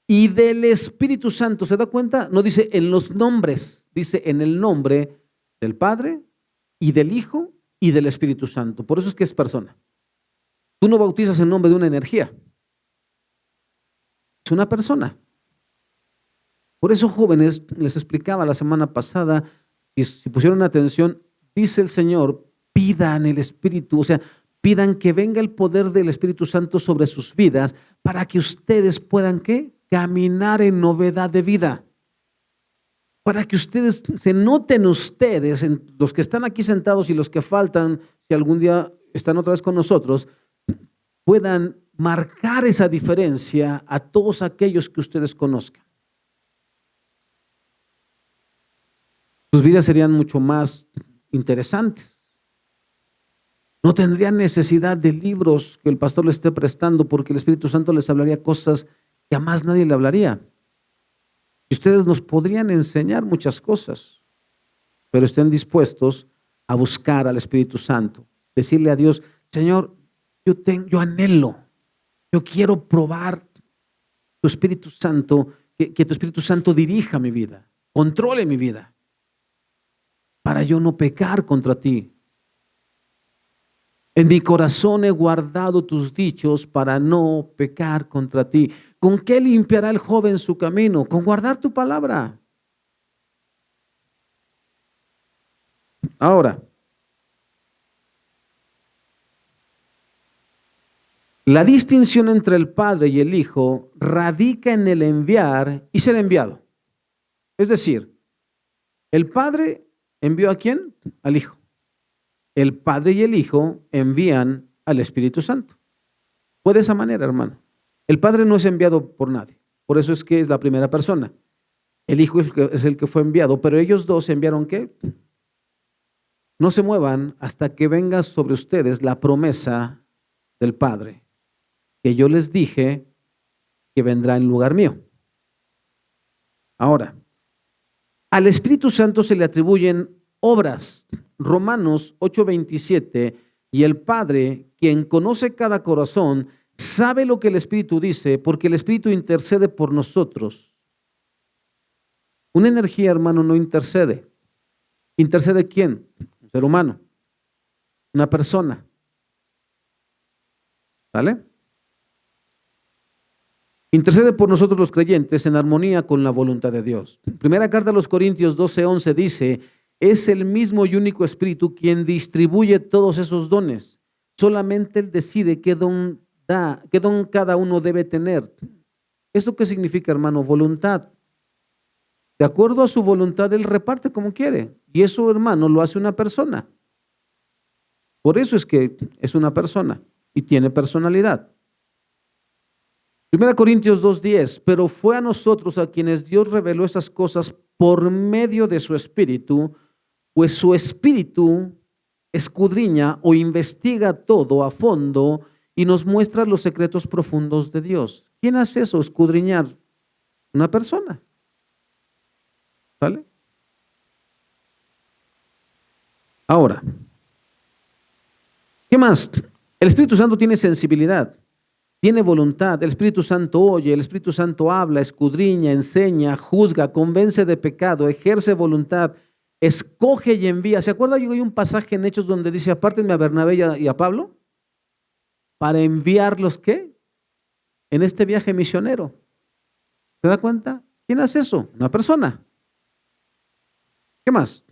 y del Espíritu Santo. ¿Se da cuenta? No dice en los nombres, dice en el nombre del Padre y del Hijo y del Espíritu Santo. Por eso es que es persona. Tú no bautizas en nombre de una energía. Es una persona. Por eso, jóvenes, les explicaba la semana pasada, si pusieron atención, dice el Señor, pidan el Espíritu, o sea, pidan que venga el poder del Espíritu Santo sobre sus vidas para que ustedes puedan, ¿qué? Caminar en novedad de vida. Para que ustedes, se noten ustedes, los que están aquí sentados y los que faltan, si algún día están otra vez con nosotros, puedan marcar esa diferencia a todos aquellos que ustedes conozcan. Sus vidas serían mucho más interesantes. No tendrían necesidad de libros que el pastor les esté prestando porque el Espíritu Santo les hablaría cosas que a más nadie le hablaría. Y ustedes nos podrían enseñar muchas cosas, pero estén dispuestos a buscar al Espíritu Santo. Decirle a Dios, Señor, yo anhelo, yo quiero probar tu Espíritu Santo, que tu Espíritu Santo dirija mi vida, controle mi vida, para yo no pecar contra ti. En mi corazón he guardado tus dichos para no pecar contra ti. ¿Con qué limpiará el joven su camino? Con guardar tu palabra. Ahora, la distinción entre el Padre y el Hijo radica en el enviar y ser enviado. Es decir, el Padre envió ¿a quién? Al Hijo. El Padre y el Hijo envían al Espíritu Santo. Fue de esa manera, hermano. El Padre no es enviado por nadie. Por eso es que es la primera persona. El Hijo es el que fue enviado, pero ellos dos enviaron ¿qué? No se muevan hasta que venga sobre ustedes la promesa del Padre, que yo les dije que vendrá en lugar mío. Ahora, al Espíritu Santo se le atribuyen obras. Romanos 8:27, y el Padre, quien conoce cada corazón, sabe lo que el Espíritu dice, porque el Espíritu intercede por nosotros. Una energía, hermano, no intercede. ¿Intercede quién? Un ser humano, una persona. ¿Vale? Intercede por nosotros los creyentes en armonía con la voluntad de Dios. Primera carta a los Corintios 12:11 dice, es el mismo y único Espíritu quien distribuye todos esos dones. Solamente Él decide qué don cada uno debe tener. ¿Esto qué significa, hermano? Voluntad. De acuerdo a su voluntad, Él reparte como quiere. Y eso, hermano, lo hace una persona. Por eso es que es una persona y tiene personalidad. 1 Corintios 2:10, pero fue a nosotros a quienes Dios reveló esas cosas por medio de su Espíritu, pues su Espíritu escudriña o investiga todo a fondo y nos muestra los secretos profundos de Dios. ¿Quién hace eso? Escudriñar. Una persona. ¿Vale? Ahora, ¿qué más? El Espíritu Santo tiene sensibilidad. tiene voluntad, el Espíritu Santo oye, el Espíritu Santo habla, escudriña, enseña, juzga, convence de pecado, ejerce voluntad, escoge y envía. ¿Se acuerda? Hay un pasaje en Hechos donde dice, apártenme a Bernabé y a Pablo para enviarlos, ¿qué? En este viaje misionero. ¿Se da cuenta? ¿Quién hace eso? Una persona. ¿Qué más?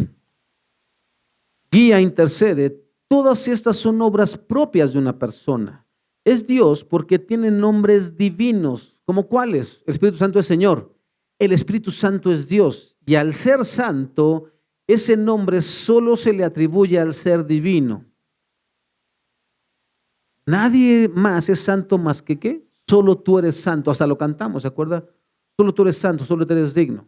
Guía, intercede. Todas estas son obras propias de una persona. Es Dios porque tiene nombres divinos. ¿Como cuáles? El Espíritu Santo es Señor. El Espíritu Santo es Dios. Y al ser santo, ese nombre solo se le atribuye al ser divino. Nadie más es santo más que ¿qué? Solo tú eres santo. Hasta lo cantamos, ¿se acuerda? Solo tú eres santo, solo tú eres digno.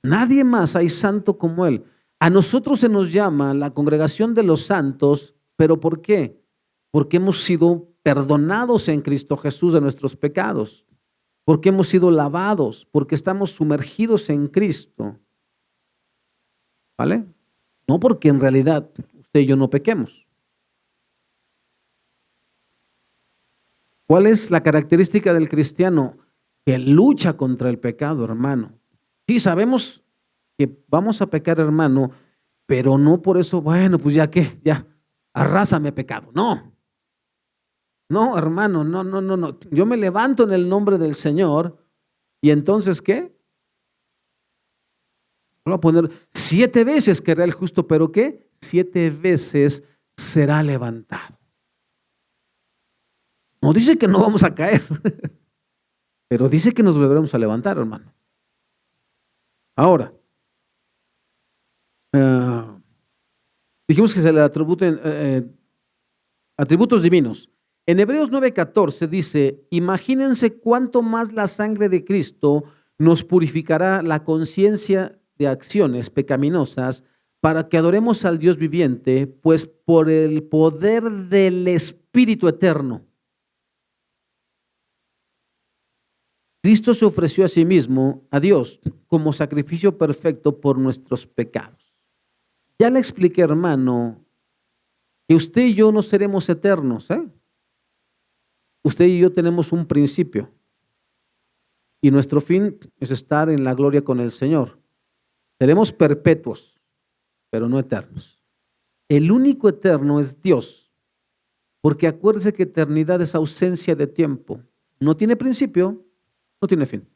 Nadie más hay santo como Él. A nosotros se nos llama la congregación de los santos, ¿pero por qué? Porque hemos sido perdonados en Cristo Jesús de nuestros pecados, porque hemos sido lavados, porque estamos sumergidos en Cristo. ¿Vale? No porque en realidad usted y yo no pequemos. ¿Cuál es la característica del cristiano? Que lucha contra el pecado, hermano. Sí, sabemos que vamos a pecar, hermano, pero no por eso, bueno, pues ya qué, ya, arrásame pecado. No, no, hermano, no. Yo me levanto en el nombre del Señor y entonces, ¿qué? Voy a poner 7 veces querrá el justo, pero ¿qué? 7 veces será levantado. No dice que no vamos a caer, pero dice que nos volveremos a levantar, hermano. Ahora, dijimos que se le atribuyen atributos divinos. En Hebreos 9:14 dice, imagínense cuánto más la sangre de Cristo nos purificará la conciencia de acciones pecaminosas para que adoremos al Dios viviente, pues por el poder del Espíritu eterno. Cristo se ofreció a sí mismo, a Dios, como sacrificio perfecto por nuestros pecados. Ya le expliqué, hermano, que usted y yo no seremos eternos, ¿eh? Usted y yo tenemos un principio y nuestro fin es estar en la gloria con el Señor. Seremos perpetuos, pero no eternos. El único eterno es Dios, porque acuérdese que eternidad es ausencia de tiempo. No tiene principio, no tiene fin.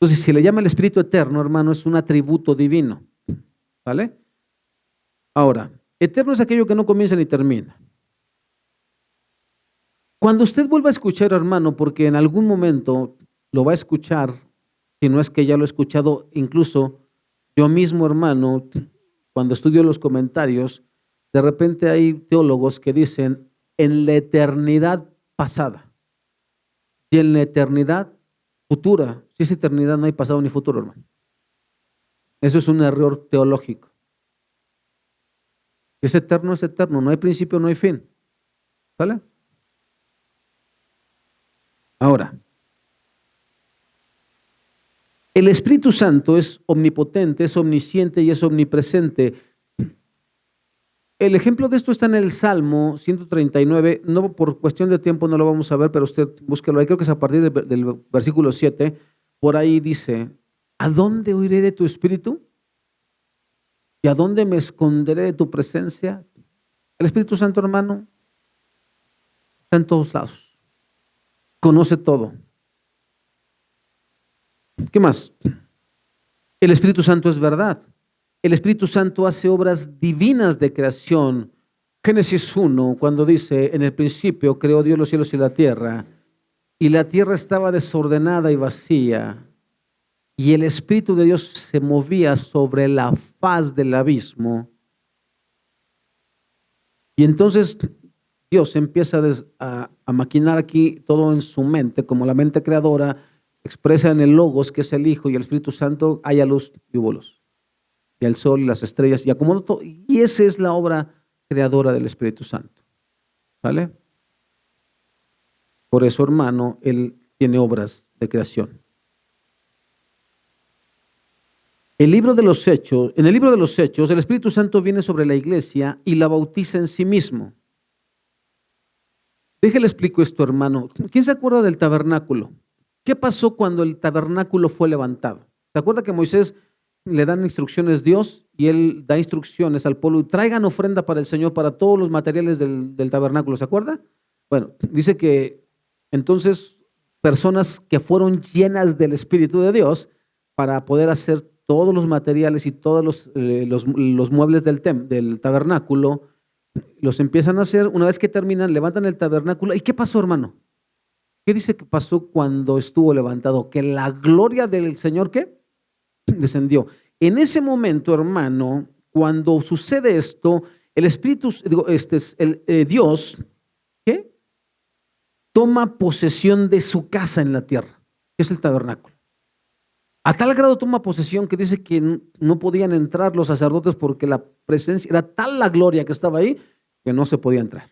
Entonces, si le llama el Espíritu eterno, hermano, es un atributo divino. ¿Vale? Ahora, eterno es aquello que no comienza ni termina. Cuando usted vuelva a escuchar, hermano, porque en algún momento lo va a escuchar, si no es que ya lo he escuchado, incluso yo mismo, hermano, cuando estudio los comentarios, de repente hay teólogos que dicen en la eternidad pasada y en la eternidad futura. Si es eternidad, no hay pasado ni futuro, hermano. Eso es un error teológico. Es eterno, no hay principio, no hay fin. ¿Vale? Ahora, el Espíritu Santo es omnipotente, es omnisciente y es omnipresente. El ejemplo de esto está en el Salmo 139, no por cuestión de tiempo no lo vamos a ver, pero usted búsquelo ahí, creo que es a partir del versículo 7, por ahí dice, ¿a dónde huiré de tu Espíritu? ¿Y a dónde me esconderé de tu presencia? El Espíritu Santo, hermano, está en todos lados, conoce todo. ¿Qué más? El Espíritu Santo es verdad. El Espíritu Santo hace obras divinas de creación. Génesis 1, cuando dice, en el principio creó Dios los cielos y la tierra estaba desordenada y vacía, y el Espíritu de Dios se movía sobre la faz del abismo. Y entonces Dios empieza a maquinar aquí todo en su mente, como la mente creadora expresa en el Logos, que es el Hijo, y el Espíritu Santo, haya luz y hubo luz. Y el sol y las estrellas, y acomodó todo. Y esa es la obra creadora del Espíritu Santo. ¿Vale? Por eso, hermano, Él tiene obras de creación. En el libro de los Hechos, el Espíritu Santo viene sobre la iglesia y la bautiza en sí mismo. Déjale explico esto, hermano. ¿Quién se acuerda del tabernáculo? ¿Qué pasó cuando el tabernáculo fue levantado? ¿Se acuerda que Moisés le dan instrucciones Dios y él da instrucciones al pueblo? Traigan ofrenda para el Señor, para todos los materiales del tabernáculo. ¿Se acuerda? Bueno, dice que entonces personas que fueron llenas del Espíritu de Dios para poder hacer todos los materiales y todos los muebles del tabernáculo, los empiezan a hacer. Una vez que terminan, levantan el tabernáculo. ¿Y qué pasó, hermano? ¿Qué dice que pasó cuando estuvo levantado? Que la gloria del Señor, ¿qué? Descendió. En ese momento, hermano, cuando sucede esto, el Espíritu, Dios, ¿qué? Toma posesión de su casa en la tierra, que es el tabernáculo. A tal grado toma posesión que dice que no podían entrar los sacerdotes porque la presencia, era tal la gloria que estaba ahí, que no se podía entrar.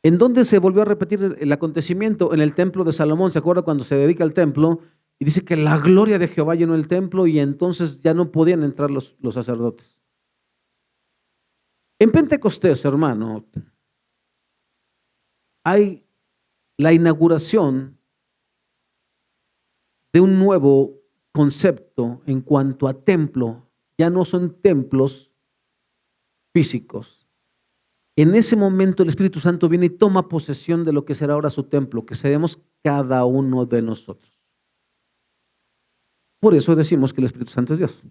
¿En dónde se volvió a repetir el acontecimiento? En el templo de Salomón. ¿Se acuerda cuando se dedica al templo? Y dice que la gloria de Jehová llenó el templo y entonces ya no podían entrar los sacerdotes. En Pentecostés, hermano, hay la inauguración de un nuevo concepto en cuanto a templo. Ya no son templos físicos. En ese momento el Espíritu Santo viene y toma posesión de lo que será ahora su templo, que seremos cada uno de nosotros. Por eso decimos que el Espíritu Santo es Dios.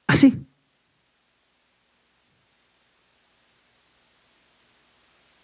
Así.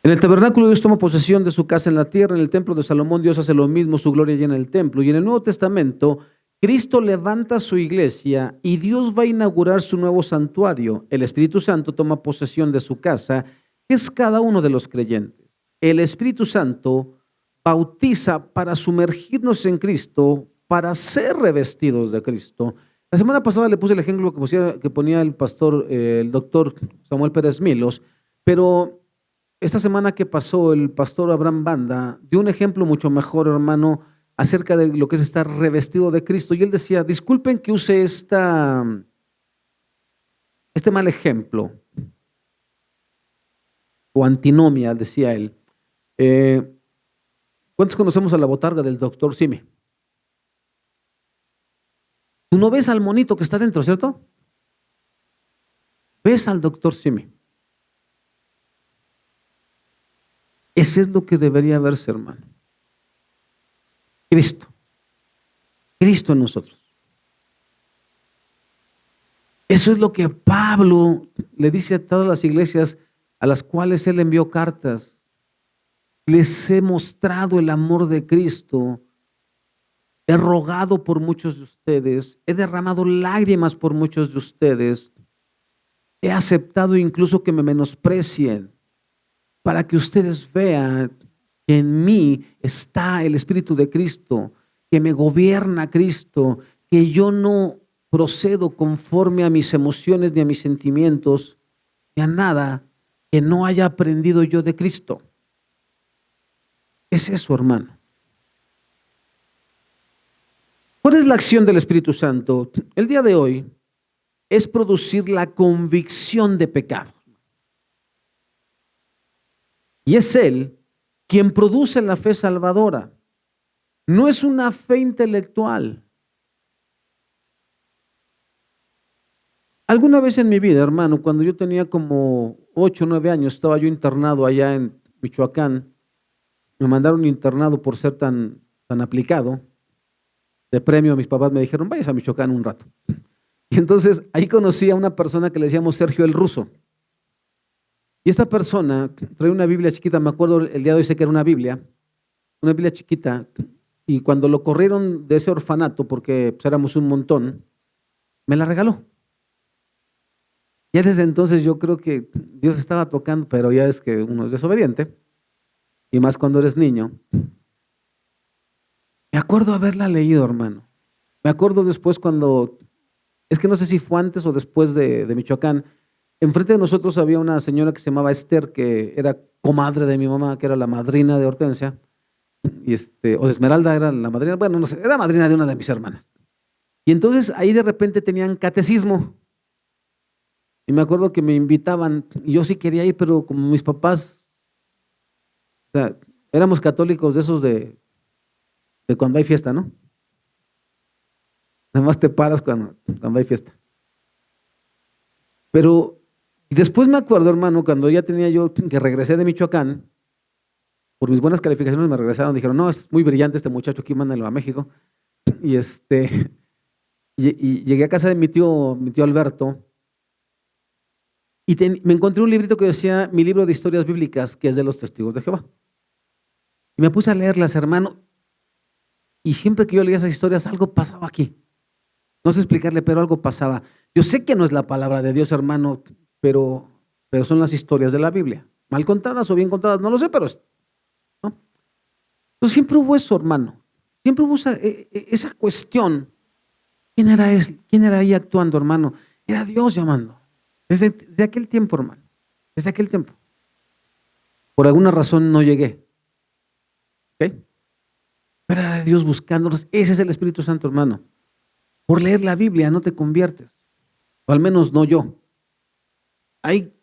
En el tabernáculo Dios toma posesión de su casa en la tierra. En el templo de Salomón Dios hace lo mismo, su gloria llena el templo. Y en el Nuevo Testamento Cristo levanta su iglesia y Dios va a inaugurar su nuevo santuario. El Espíritu Santo toma posesión de su casa, que es cada uno de los creyentes. El Espíritu Santo bautiza para sumergirnos en Cristo, para ser revestidos de Cristo. La semana pasada le puse el ejemplo que ponía el pastor, el doctor Samuel Pérez Milos, pero esta semana que pasó el pastor Abraham Banda dio un ejemplo mucho mejor, hermano, acerca de lo que es estar revestido de Cristo. Y él decía, disculpen que use este mal ejemplo, o antinomia, decía él. ¿Cuántos conocemos a la botarga del doctor Simi? Tú no ves al monito que está dentro, ¿cierto? Ves al doctor Simi. Ese es lo que debería verse, hermano. Cristo. Cristo en nosotros. Eso es lo que Pablo le dice a todas las iglesias a las cuales él envió cartas. Les he mostrado el amor de Cristo. He rogado por muchos de ustedes. He derramado lágrimas por muchos de ustedes. He aceptado incluso que me menosprecien para que ustedes vean que en mí está el Espíritu de Cristo, que me gobierna Cristo, que yo no procedo conforme a mis emociones ni a mis sentimientos, ni a nada que no haya aprendido yo de Cristo. Es eso, hermano. ¿Cuál es la acción del Espíritu Santo? El día de hoy es producir la convicción de pecado. Y es Él quien produce la fe salvadora. No es una fe intelectual. Alguna vez en mi vida, hermano, cuando yo tenía como 8 o 9 años, estaba yo internado allá en Michoacán. Me mandaron internado por ser tan aplicado. De premio, mis papás me dijeron, vayas a Michoacán un rato. Y entonces ahí conocí a una persona que le decíamos Sergio el Ruso. Y esta persona trae una Biblia chiquita, me acuerdo el día de hoy sé que era una Biblia chiquita, y cuando lo corrieron de ese orfanato, porque pues, éramos un montón, me la regaló. Ya desde entonces yo creo que Dios estaba tocando, pero ya es que uno es desobediente, y más cuando eres niño. Me acuerdo haberla leído, hermano. Me acuerdo después cuando, es que no sé si fue antes o después de Michoacán. Enfrente de nosotros había una señora que se llamaba Esther, que era comadre de mi mamá, que era la madrina de Hortensia, y o de Esmeralda era la madrina, bueno, no sé, era madrina de una de mis hermanas. Y entonces ahí de repente tenían catecismo. Y me acuerdo que me invitaban, y yo sí quería ir, pero como mis papás O sea, éramos católicos de esos de cuando hay fiesta, ¿no? Nada más te paras cuando hay fiesta. Pero después me acuerdo, hermano, cuando ya tenía yo que regresé de Michoacán, por mis buenas calificaciones me regresaron, dijeron, no, es muy brillante este muchacho, aquí mándalo a México. Y y llegué a casa de mi tío Alberto, y me encontré un librito que decía mi libro de historias bíblicas, que es de los Testigos de Jehová. Y me puse a leerlas, hermano, y siempre que yo leía esas historias, algo pasaba aquí. No sé explicarle, pero algo pasaba. Yo sé que no es la palabra de Dios, hermano, pero son las historias de la Biblia. Mal contadas o bien contadas, no lo sé, pero ¿no? Entonces siempre hubo eso, hermano. Siempre hubo esa cuestión. ¿Quién era ahí actuando, hermano? Era Dios llamando. Desde aquel tiempo, hermano. Desde aquel tiempo. Por alguna razón no llegué. ¿Ok? Pero era Dios buscándonos. Ese es el Espíritu Santo, hermano. Por leer la Biblia no te conviertes. O al menos no yo. Hay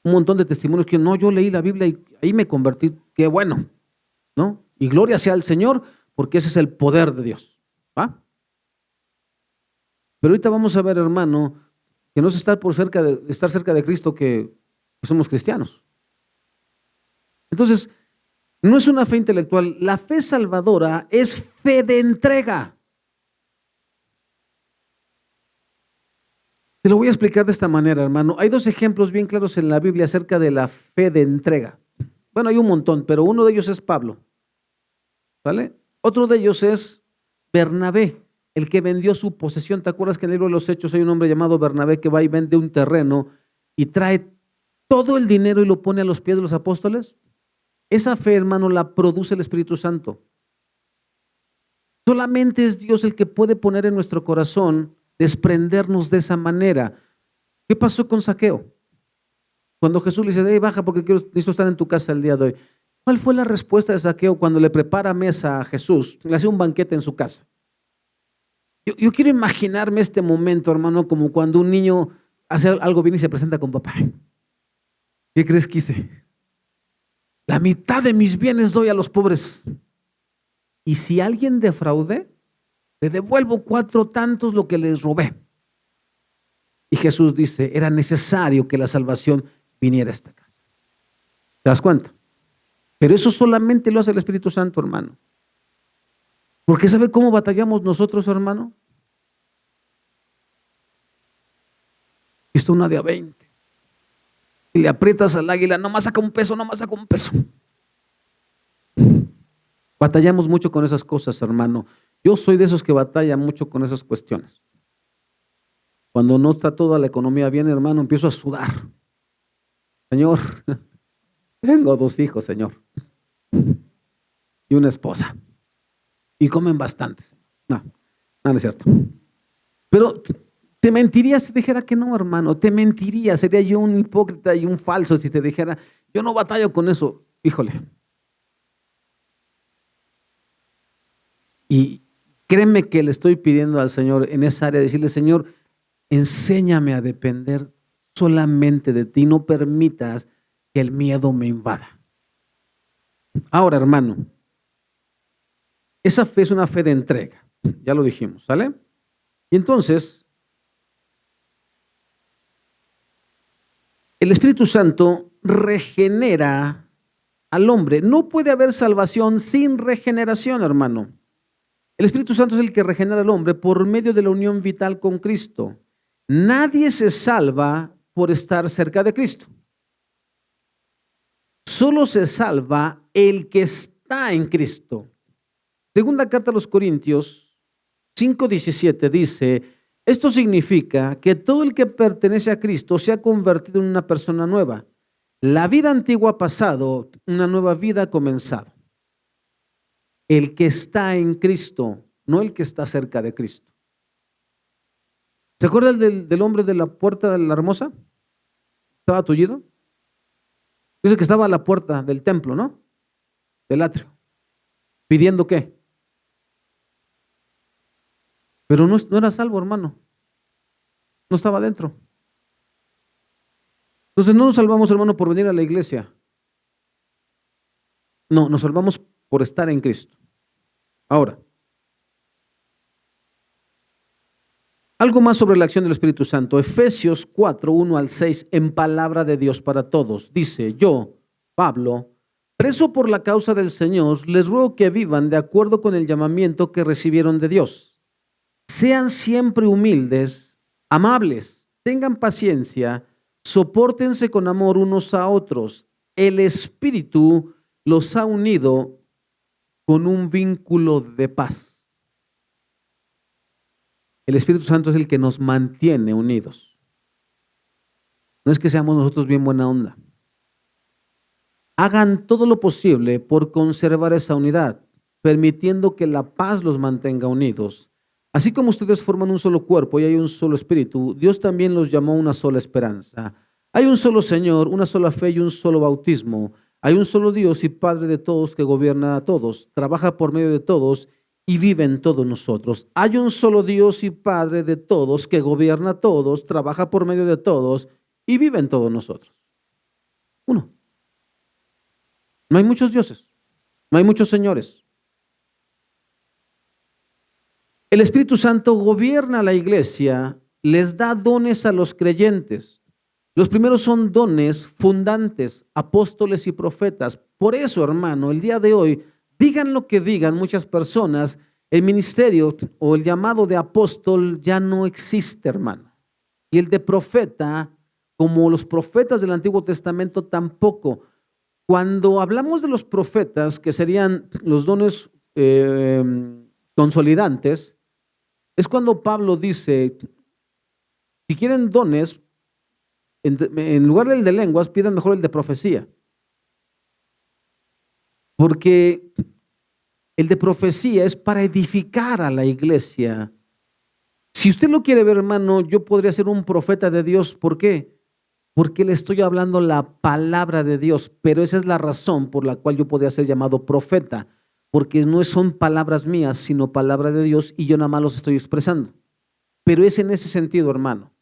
un montón de testimonios que no, yo leí la Biblia y ahí me convertí. Qué bueno, ¿no? Y gloria sea al Señor, porque ese es el poder de Dios. ¿Va? Pero ahorita vamos a ver, hermano, que no es estar cerca de Cristo que somos cristianos. Entonces, no es una fe intelectual. La fe salvadora es fe de entrega. Te lo voy a explicar de esta manera, hermano. Hay dos ejemplos bien claros en la Biblia acerca de la fe de entrega. Bueno, hay un montón, pero uno de ellos es Pablo. ¿Vale? Otro de ellos es Bernabé, el que vendió su posesión. ¿Te acuerdas que en el libro de los Hechos hay un hombre llamado Bernabé que va y vende un terreno y trae todo el dinero y lo pone a los pies de los apóstoles? Esa fe, hermano, la produce el Espíritu Santo. Solamente es Dios el que puede poner en nuestro corazón desprendernos de esa manera. ¿Qué pasó con Zaqueo? Cuando Jesús le dice, hey, baja porque necesito estar en tu casa el día de hoy. ¿Cuál fue la respuesta de Zaqueo cuando le prepara mesa a Jesús? Le hace un banquete en su casa. Yo quiero imaginarme este momento, hermano, como cuando un niño hace algo bien y se presenta con papá. ¿Qué crees que hice? La mitad de mis bienes doy a los pobres. Y si alguien defraudé, le devuelvo 4 tantos lo que les robé. Y Jesús dice, era necesario que la salvación viniera a esta casa. ¿Te das cuenta? Pero eso solamente lo hace el Espíritu Santo, hermano. Porque ¿sabe cómo batallamos nosotros, hermano? Esto una de a 20. Y le aprietas al águila, nomás saca un peso, nomás saca un peso. Batallamos mucho con esas cosas, hermano. Yo soy de esos que batalla mucho con esas cuestiones. Cuando no está toda la economía bien, hermano, empiezo a sudar. Señor, tengo 2 hijos, Señor, y una esposa. Y comen bastante. No es cierto. Pero te mentiría si dijera que no, hermano. Te mentiría. Sería yo un hipócrita y un falso si te dijera, yo no batallo con eso. Híjole. Y créeme que le estoy pidiendo al Señor en esa área, decirle, Señor, enséñame a depender solamente de ti. No permitas que el miedo me invada. Ahora, hermano, esa fe es una fe de entrega. Ya lo dijimos, ¿sale? Y entonces, el Espíritu Santo regenera al hombre. No puede haber salvación sin regeneración, hermano. El Espíritu Santo es el que regenera al hombre por medio de la unión vital con Cristo. Nadie se salva por estar cerca de Cristo. Solo se salva el que está en Cristo. Segunda carta a los Corintios 5:17 dice, esto significa que todo el que pertenece a Cristo se ha convertido en una persona nueva. La vida antigua ha pasado, una nueva vida ha comenzado. El que está en Cristo, no el que está cerca de Cristo. ¿Se acuerdan del hombre de la puerta de la hermosa? ¿Estaba tullido? Dice que estaba a la puerta del templo, ¿no? Del atrio. ¿Pidiendo qué? Pero no era salvo, hermano. No estaba dentro. Entonces no nos salvamos, hermano, por venir a la iglesia. No, nos salvamos por estar en Cristo. Ahora, algo más sobre la acción del Espíritu Santo. Efesios 4, 1 al 6, en palabra de Dios para todos. Dice, yo, Pablo, preso por la causa del Señor, les ruego que vivan de acuerdo con el llamamiento que recibieron de Dios. Sean siempre humildes, amables, tengan paciencia, sopórtense con amor unos a otros. El Espíritu los ha unido con un vínculo de paz. El Espíritu Santo es el que nos mantiene unidos. No es que seamos nosotros bien buena onda. Hagan todo lo posible por conservar esa unidad, permitiendo que la paz los mantenga unidos. Así como ustedes forman un solo cuerpo y hay un solo espíritu, Dios también los llamó a una sola esperanza. Hay un solo Señor, una sola fe y un solo bautismo. Hay un solo Dios y Padre de todos que gobierna a todos, trabaja por medio de todos y vive en todos nosotros. Hay un solo Dios y Padre de todos que gobierna a todos, trabaja por medio de todos y vive en todos nosotros. Uno. No hay muchos dioses, no hay muchos señores. El Espíritu Santo gobierna a la iglesia, les da dones a los creyentes. Los primeros son dones fundantes, apóstoles y profetas. Por eso, hermano, el día de hoy, digan lo que digan muchas personas, el ministerio o el llamado de apóstol ya no existe, hermano. Y el de profeta, como los profetas del Antiguo Testamento, tampoco. Cuando hablamos de los profetas, que serían los dones consolidantes, es cuando Pablo dice, si quieren dones, en lugar del de lenguas, pidan mejor el de profecía. Porque el de profecía es para edificar a la iglesia. Si usted lo quiere ver, hermano, yo podría ser un profeta de Dios. ¿Por qué? Porque le estoy hablando la palabra de Dios, pero esa es la razón por la cual yo podría ser llamado profeta, porque no son palabras mías, sino palabra de Dios y yo nada más los estoy expresando. Pero es en ese sentido, hermano.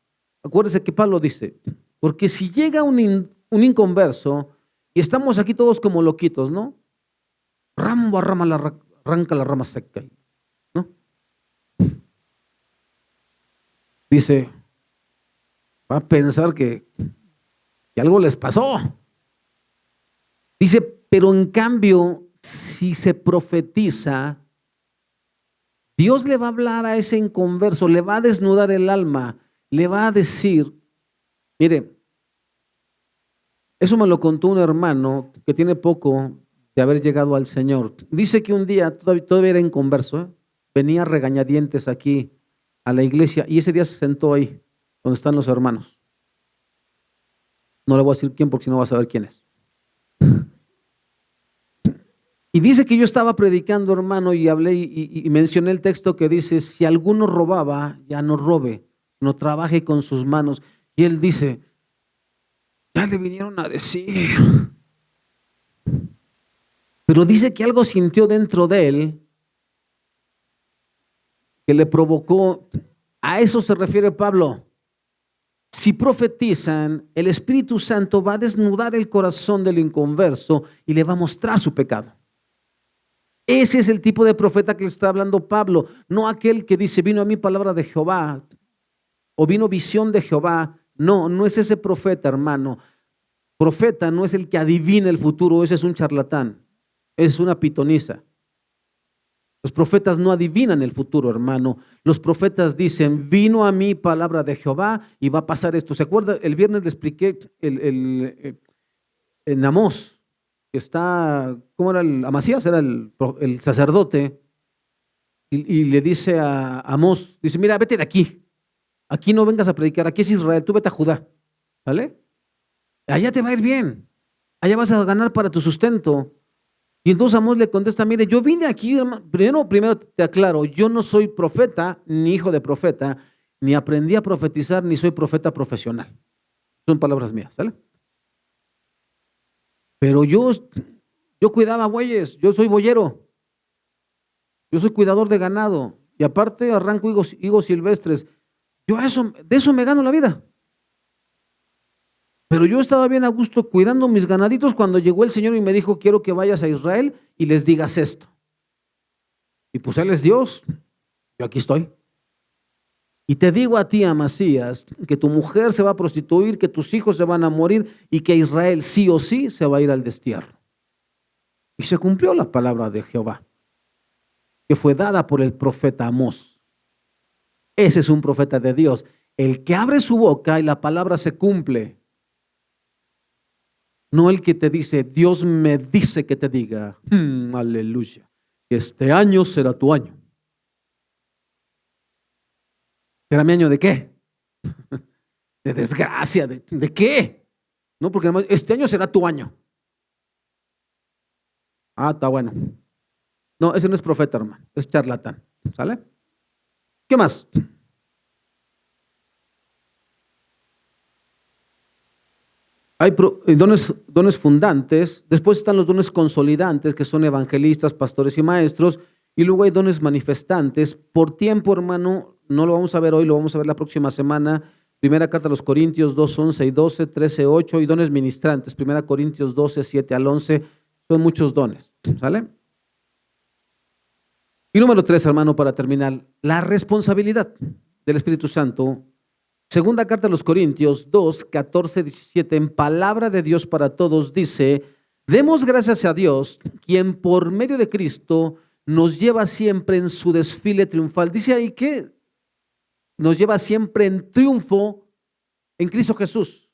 Acuérdese que Pablo dice, porque si llega un inconverso y estamos aquí todos como loquitos, ¿no? Ramo a rama arranca la rama seca, ¿no? Dice, va a pensar que algo les pasó. Dice, pero en cambio, si se profetiza, Dios le va a hablar a ese inconverso, le va a desnudar el alma, le va a decir, mire, eso me lo contó un hermano que tiene poco de haber llegado al Señor. Dice que un día, todavía era inconverso, venía regañadientes aquí a la iglesia y ese día se sentó ahí, donde están los hermanos. No le voy a decir quién porque si no va a saber quién es. Y dice que yo estaba predicando, hermano, y hablé y mencioné el texto que dice, si alguno robaba, ya no robe, no trabaje con sus manos. Y él dice, ya le vinieron a decir. Pero dice que algo sintió dentro de él que le provocó, a eso se refiere Pablo. Si profetizan, el Espíritu Santo va a desnudar el corazón del inconverso y le va a mostrar su pecado. Ese es el tipo de profeta que le está hablando Pablo, no aquel que dice, vino a mí palabra de Jehová o vino visión de Jehová. No, no es ese profeta, hermano. Profeta no es el que adivina el futuro, ese es un charlatán, es una pitonisa. Los profetas no adivinan el futuro, hermano. Los profetas dicen, vino a mí palabra de Jehová y va a pasar esto. ¿Se acuerda? El viernes le expliqué en Amós, que está, ¿cómo era? Amasías era el sacerdote, y le dice a Amós, dice, mira, vete de aquí. Aquí no vengas a predicar, aquí es Israel, tú vete a Judá. ¿Vale? Allá te va a ir bien. Allá vas a ganar para tu sustento. Y entonces Amós le contesta, mire, yo vine aquí, primero te aclaro, yo no soy profeta, ni hijo de profeta, ni aprendí a profetizar, ni soy profeta profesional. Son palabras mías, ¿sale? Pero yo cuidaba bueyes, yo soy boyero, yo soy cuidador de ganado, y aparte arranco higos silvestres. Yo de eso me gano la vida. Pero yo estaba bien a gusto cuidando mis ganaditos cuando llegó el Señor y me dijo, quiero que vayas a Israel y les digas esto. Y pues Él es Dios, yo aquí estoy. Y te digo a ti, Amasías, que tu mujer se va a prostituir, que tus hijos se van a morir y que Israel sí o sí se va a ir al destierro. Y se cumplió la palabra de Jehová, que fue dada por el profeta Amós. Ese es un profeta de Dios, el que abre su boca y la palabra se cumple. No el que te dice, Dios me dice que te diga, aleluya, que este año será tu año. ¿Será mi año de qué? De desgracia, ¿de qué? No, porque además, este año será tu año. Ah, está bueno. No, ese no es profeta, hermano, es charlatán. ¿Sale? ¿Qué más? Hay dones fundantes, después están los dones consolidantes, que son evangelistas, pastores y maestros, y luego hay dones manifestantes. Por tiempo, hermano, no lo vamos a ver hoy, lo vamos a ver la próxima semana. Primera carta a los Corintios 2, 11 y 12, 13, 8, y dones ministrantes. Primera Corintios 12, 7 al 11, son muchos dones. ¿Sale? Y número 3, hermano, para terminar, la responsabilidad del Espíritu Santo. Segunda carta a los Corintios 2, 14, 17, en palabra de Dios para todos, dice, demos gracias a Dios, quien por medio de Cristo nos lleva siempre en su desfile triunfal. Dice ahí que nos lleva siempre en triunfo en Cristo Jesús.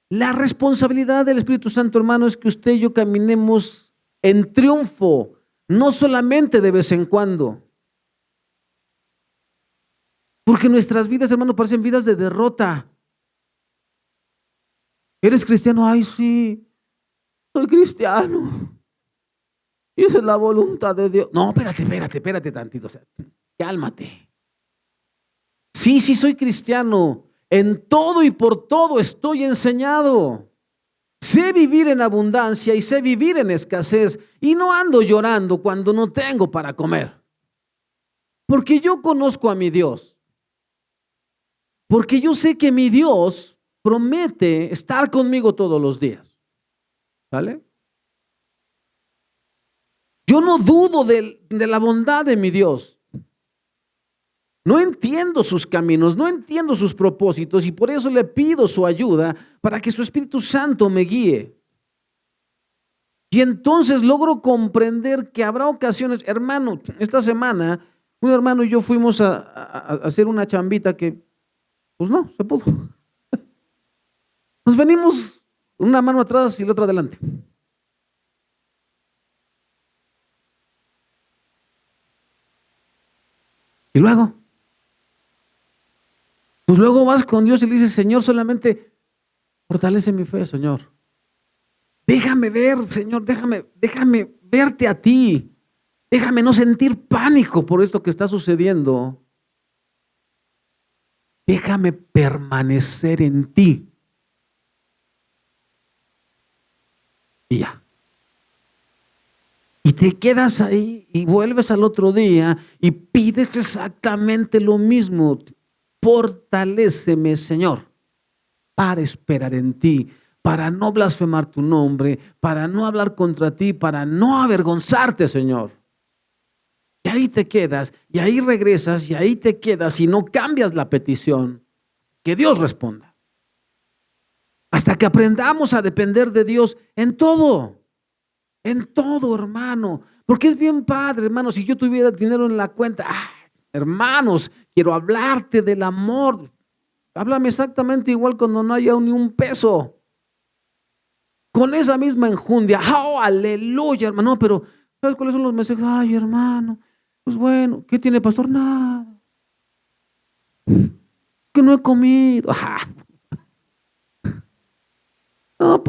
La responsabilidad del Espíritu Santo, hermano, es que usted y yo caminemos en triunfo, no solamente de vez en cuando. Porque nuestras vidas, hermano, parecen vidas de derrota. ¿Eres cristiano? Ay, sí, soy cristiano. Y esa es la voluntad de Dios. No, espérate tantito. O sea, cálmate. Sí, soy cristiano. En todo y por todo estoy enseñado. Sé vivir en abundancia y sé vivir en escasez. Y no ando llorando cuando no tengo para comer. Porque yo conozco a mi Dios. Porque yo sé que mi Dios promete estar conmigo todos los días. ¿Vale? Yo no dudo de la bondad de mi Dios. No entiendo sus caminos, no entiendo sus propósitos y por eso le pido su ayuda para que su Espíritu Santo me guíe. Y entonces logro comprender que habrá ocasiones, hermano, esta semana un hermano y yo fuimos a hacer una chambita que pues no, se pudo. Nos venimos una mano atrás y la otra adelante. Y luego, pues luego vas con Dios y le dices, Señor, solamente fortalece mi fe, Señor. Déjame ver, Señor, déjame verte a ti. Déjame no sentir pánico por esto que está sucediendo. Déjame permanecer en ti. Y ya. Y te quedas ahí y vuelves al otro día y pides exactamente lo mismo. Fortaléceme, Señor, para esperar en ti, para no blasfemar tu nombre, para no hablar contra ti, para no avergonzarte, Señor. Y ahí te quedas, y ahí regresas, y ahí te quedas, y no cambias la petición. Que Dios responda. Hasta que aprendamos a depender de Dios en todo, hermano. Porque es bien padre, hermano, si yo tuviera dinero en la cuenta, hermanos, quiero hablarte del amor. Háblame exactamente igual cuando no haya ni un peso. Con esa misma enjundia. ¡Oh, aleluya, hermano! Pero, ¿sabes cuáles son los mensajes? Ay, hermano, pues bueno, ¿qué tiene, pastor? Nada. Que no he comido. No,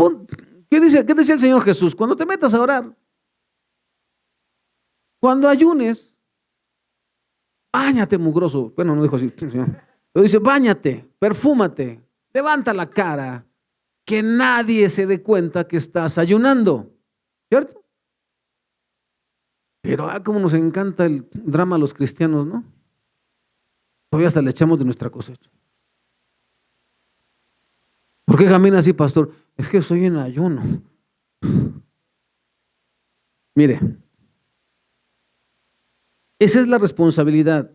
¿qué decía el Señor Jesús? Cuando te metas a orar, cuando ayunes, báñate, mugroso. Bueno, no dijo así, Señor. Pero dice, báñate, perfúmate, levanta la cara, que nadie se dé cuenta que estás ayunando. ¿Cierto? Pero, cómo nos encanta el drama a los cristianos, ¿no? Todavía hasta le echamos de nuestra cosecha. ¿Por qué camina así, pastor? Es que estoy en ayuno. Mire, esa es la responsabilidad.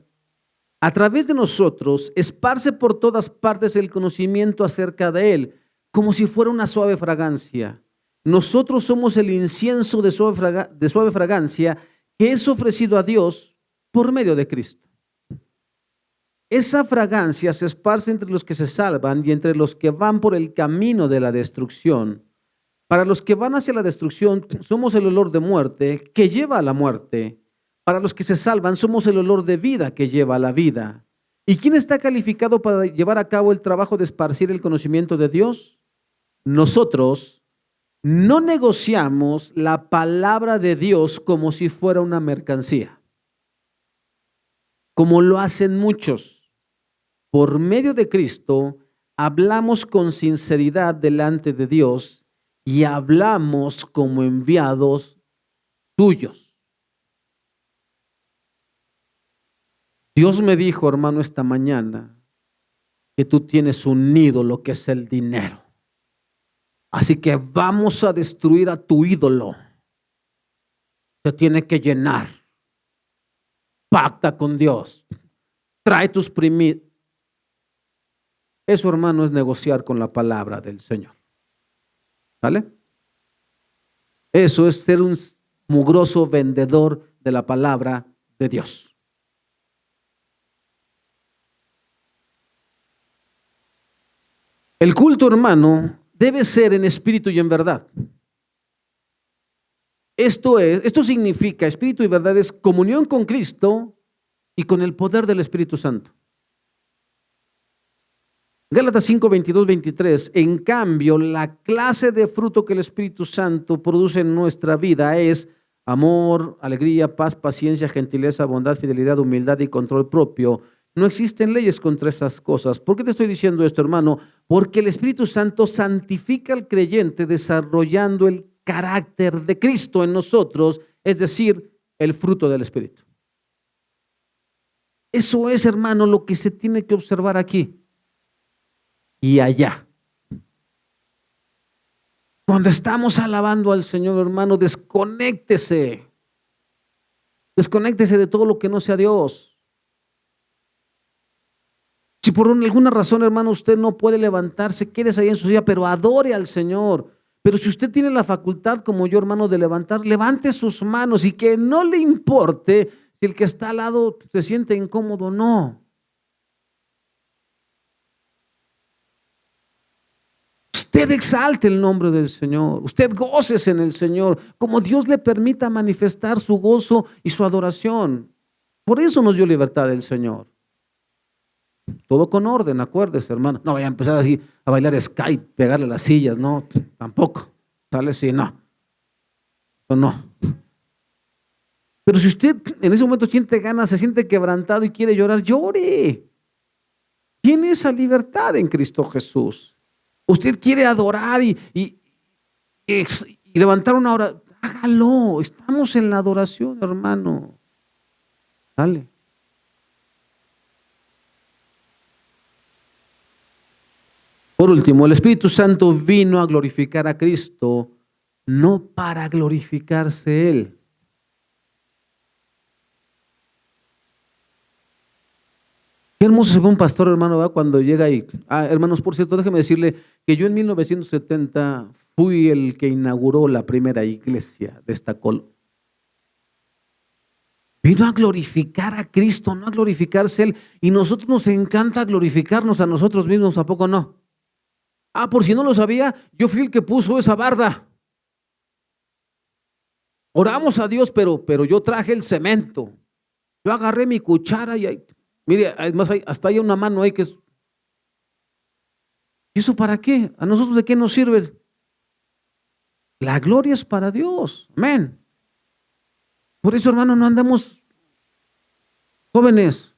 A través de nosotros, esparce por todas partes el conocimiento acerca de Él, como si fuera una suave fragancia. Nosotros somos el incienso de suave fragancia que es ofrecido a Dios por medio de Cristo. Esa fragancia se esparce entre los que se salvan y entre los que van por el camino de la destrucción. Para los que van hacia la destrucción, somos el olor de muerte que lleva a la muerte. Para los que se salvan, somos el olor de vida que lleva a la vida. ¿Y quién está calificado para llevar a cabo el trabajo de esparcir el conocimiento de Dios? Nosotros no negociamos la palabra de Dios como si fuera una mercancía, como lo hacen muchos. Por medio de Cristo, hablamos con sinceridad delante de Dios y hablamos como enviados tuyos. Dios me dijo, hermano, esta mañana, que tú tienes un ídolo que es el dinero. Así que vamos a destruir a tu ídolo. Te tiene que llenar. Pacta con Dios. Trae tus primicias. Eso, hermano, es negociar con la palabra del Señor. ¿Vale? Eso es ser un mugroso vendedor de la palabra de Dios. El culto, hermano, debe ser en espíritu y en verdad. Esto significa, espíritu y verdad es comunión con Cristo y con el poder del Espíritu Santo. Gálatas 5, 22, 23. En cambio, la clase de fruto que el Espíritu Santo produce en nuestra vida es amor, alegría, paz, paciencia, gentileza, bondad, fidelidad, humildad y control propio. No existen leyes contra esas cosas. ¿Por qué te estoy diciendo esto, hermano? Porque el Espíritu Santo santifica al creyente desarrollando el carácter de Cristo en nosotros, es decir, el fruto del Espíritu. Eso es, hermano, lo que se tiene que observar aquí y allá. Cuando estamos alabando al Señor, hermano, desconéctese. Desconéctese de todo lo que no sea Dios. Si por alguna razón, hermano, usted no puede levantarse, quédese ahí en su silla, pero adore al Señor. Pero si usted tiene la facultad, como yo, hermano, de levantar, levante sus manos y que no le importe si el que está al lado se siente incómodo o no. Usted exalte el nombre del Señor. Usted gócese en el Señor, como Dios le permita manifestar su gozo y su adoración. Por eso nos dio libertad el Señor. Todo con orden, acuérdese, hermano. No vaya a empezar así a bailar skate, pegarle a las sillas, no, tampoco. Sale así, no. No. Pero si usted en ese momento siente ganas, se siente quebrantado y quiere llorar, llore. Tiene esa libertad en Cristo Jesús. Usted quiere adorar y levantar una hora, hágalo. Estamos en la adoración, hermano. Dale. Por último, el Espíritu Santo vino a glorificar a Cristo, no para glorificarse Él. Qué hermoso se ve un pastor, hermano, ¿verdad? Cuando llega ahí. Hermanos, por cierto, déjeme decirle que yo en 1970 fui el que inauguró la primera iglesia de esta colonia. Vino a glorificar a Cristo, no a glorificarse Él. Y nosotros nos encanta glorificarnos a nosotros mismos, ¿a poco no? Por si no lo sabía, yo fui el que puso esa barda. Oramos a Dios, pero yo traje el cemento. Yo agarré mi cuchara y mire, además hasta hay una mano ahí que es. ¿Y eso para qué? ¿A nosotros de qué nos sirve? La gloria es para Dios. Amén. Por eso, hermano, no andamos jóvenes.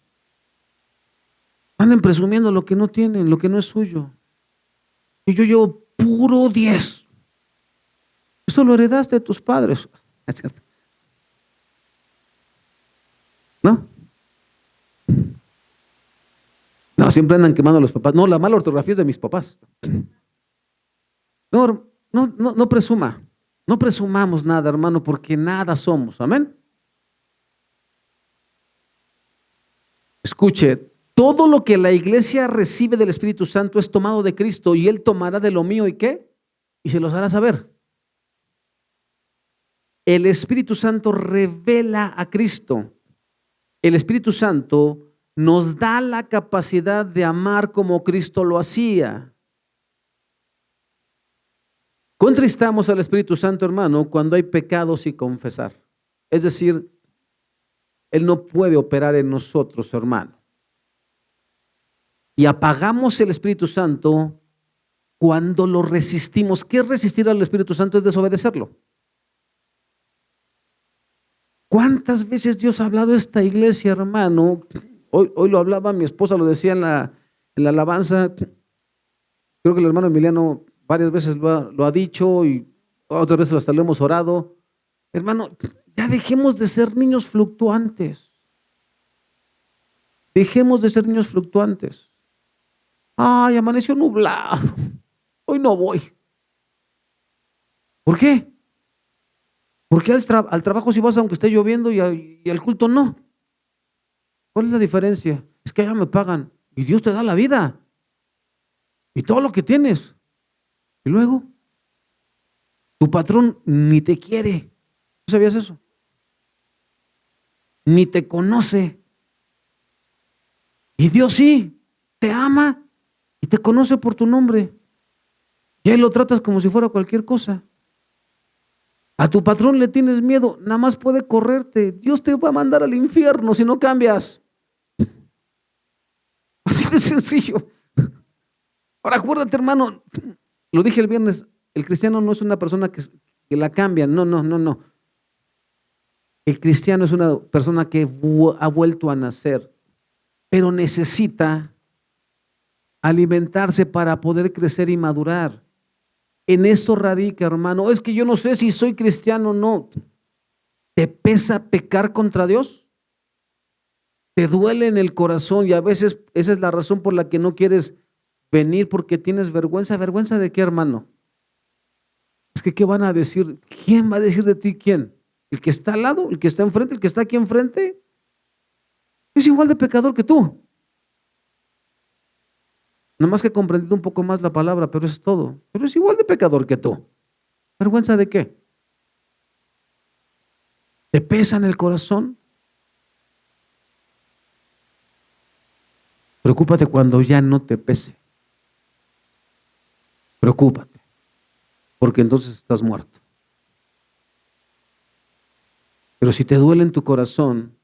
Anden presumiendo lo que no tienen, lo que no es suyo. Y yo llevo puro 10. Eso lo heredaste de tus padres. ¿Es cierto? ¿No? No, siempre andan quemando a los papás. No, la mala ortografía es de mis papás. No presuma. No presumamos nada, hermano, porque nada somos. Amén. Escuche, todo lo que la iglesia recibe del Espíritu Santo es tomado de Cristo y Él tomará de lo mío y ¿qué? Y se los hará saber. El Espíritu Santo revela a Cristo. El Espíritu Santo nos da la capacidad de amar como Cristo lo hacía. Contristamos al Espíritu Santo, hermano, cuando hay pecados y confesar. Es decir, Él no puede operar en nosotros, hermano. Y apagamos el Espíritu Santo cuando lo resistimos. ¿Qué es resistir al Espíritu Santo? Es desobedecerlo. ¿Cuántas veces Dios ha hablado a esta iglesia, hermano? Hoy lo hablaba mi esposa, lo decía en la alabanza. Creo que el hermano Emiliano varias veces lo ha dicho y otras veces hasta lo hemos orado. Hermano, ya dejemos de ser niños fluctuantes. Dejemos de ser niños fluctuantes. Ay, amaneció nublado. Hoy no voy. ¿Por qué? Porque al trabajo sí vas aunque esté lloviendo y al culto no. ¿Cuál es la diferencia? Es que allá me pagan y Dios te da la vida y todo lo que tienes. Y luego, tu patrón ni te quiere. ¿No sabías eso? Ni te conoce. Y Dios sí, te ama y te conoce por tu nombre. Y ahí lo tratas como si fuera cualquier cosa. A tu patrón le tienes miedo, nada más puede correrte. Dios te va a mandar al infierno si no cambias. Así de sencillo. Ahora acuérdate, hermano, lo dije el viernes, el cristiano no es una persona que la cambia. No. El cristiano es una persona que ha vuelto a nacer, pero necesita alimentarse para poder crecer y madurar. En esto radica, hermano. Es que yo no sé si soy cristiano o no. ¿Te pesa pecar contra Dios? ¿Te duele en el corazón? Y a veces esa es la razón por la que no quieres venir, porque tienes vergüenza. ¿Vergüenza de qué, hermano? Es que ¿qué van a decir? ¿Quién va a decir de ti quién? ¿El que está al lado? ¿El que está enfrente? ¿El que está aquí enfrente? Es igual de pecador que tú. Nada más que he comprendido un poco más la palabra, pero eso es todo. Pero es igual de pecador que tú. ¿Vergüenza de qué? ¿Te pesa en el corazón? Preocúpate cuando ya no te pese. Preocúpate, porque entonces estás muerto. Pero si te duele en tu corazón,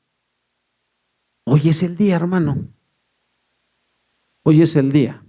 hoy es el día, hermano. Hoy es el día.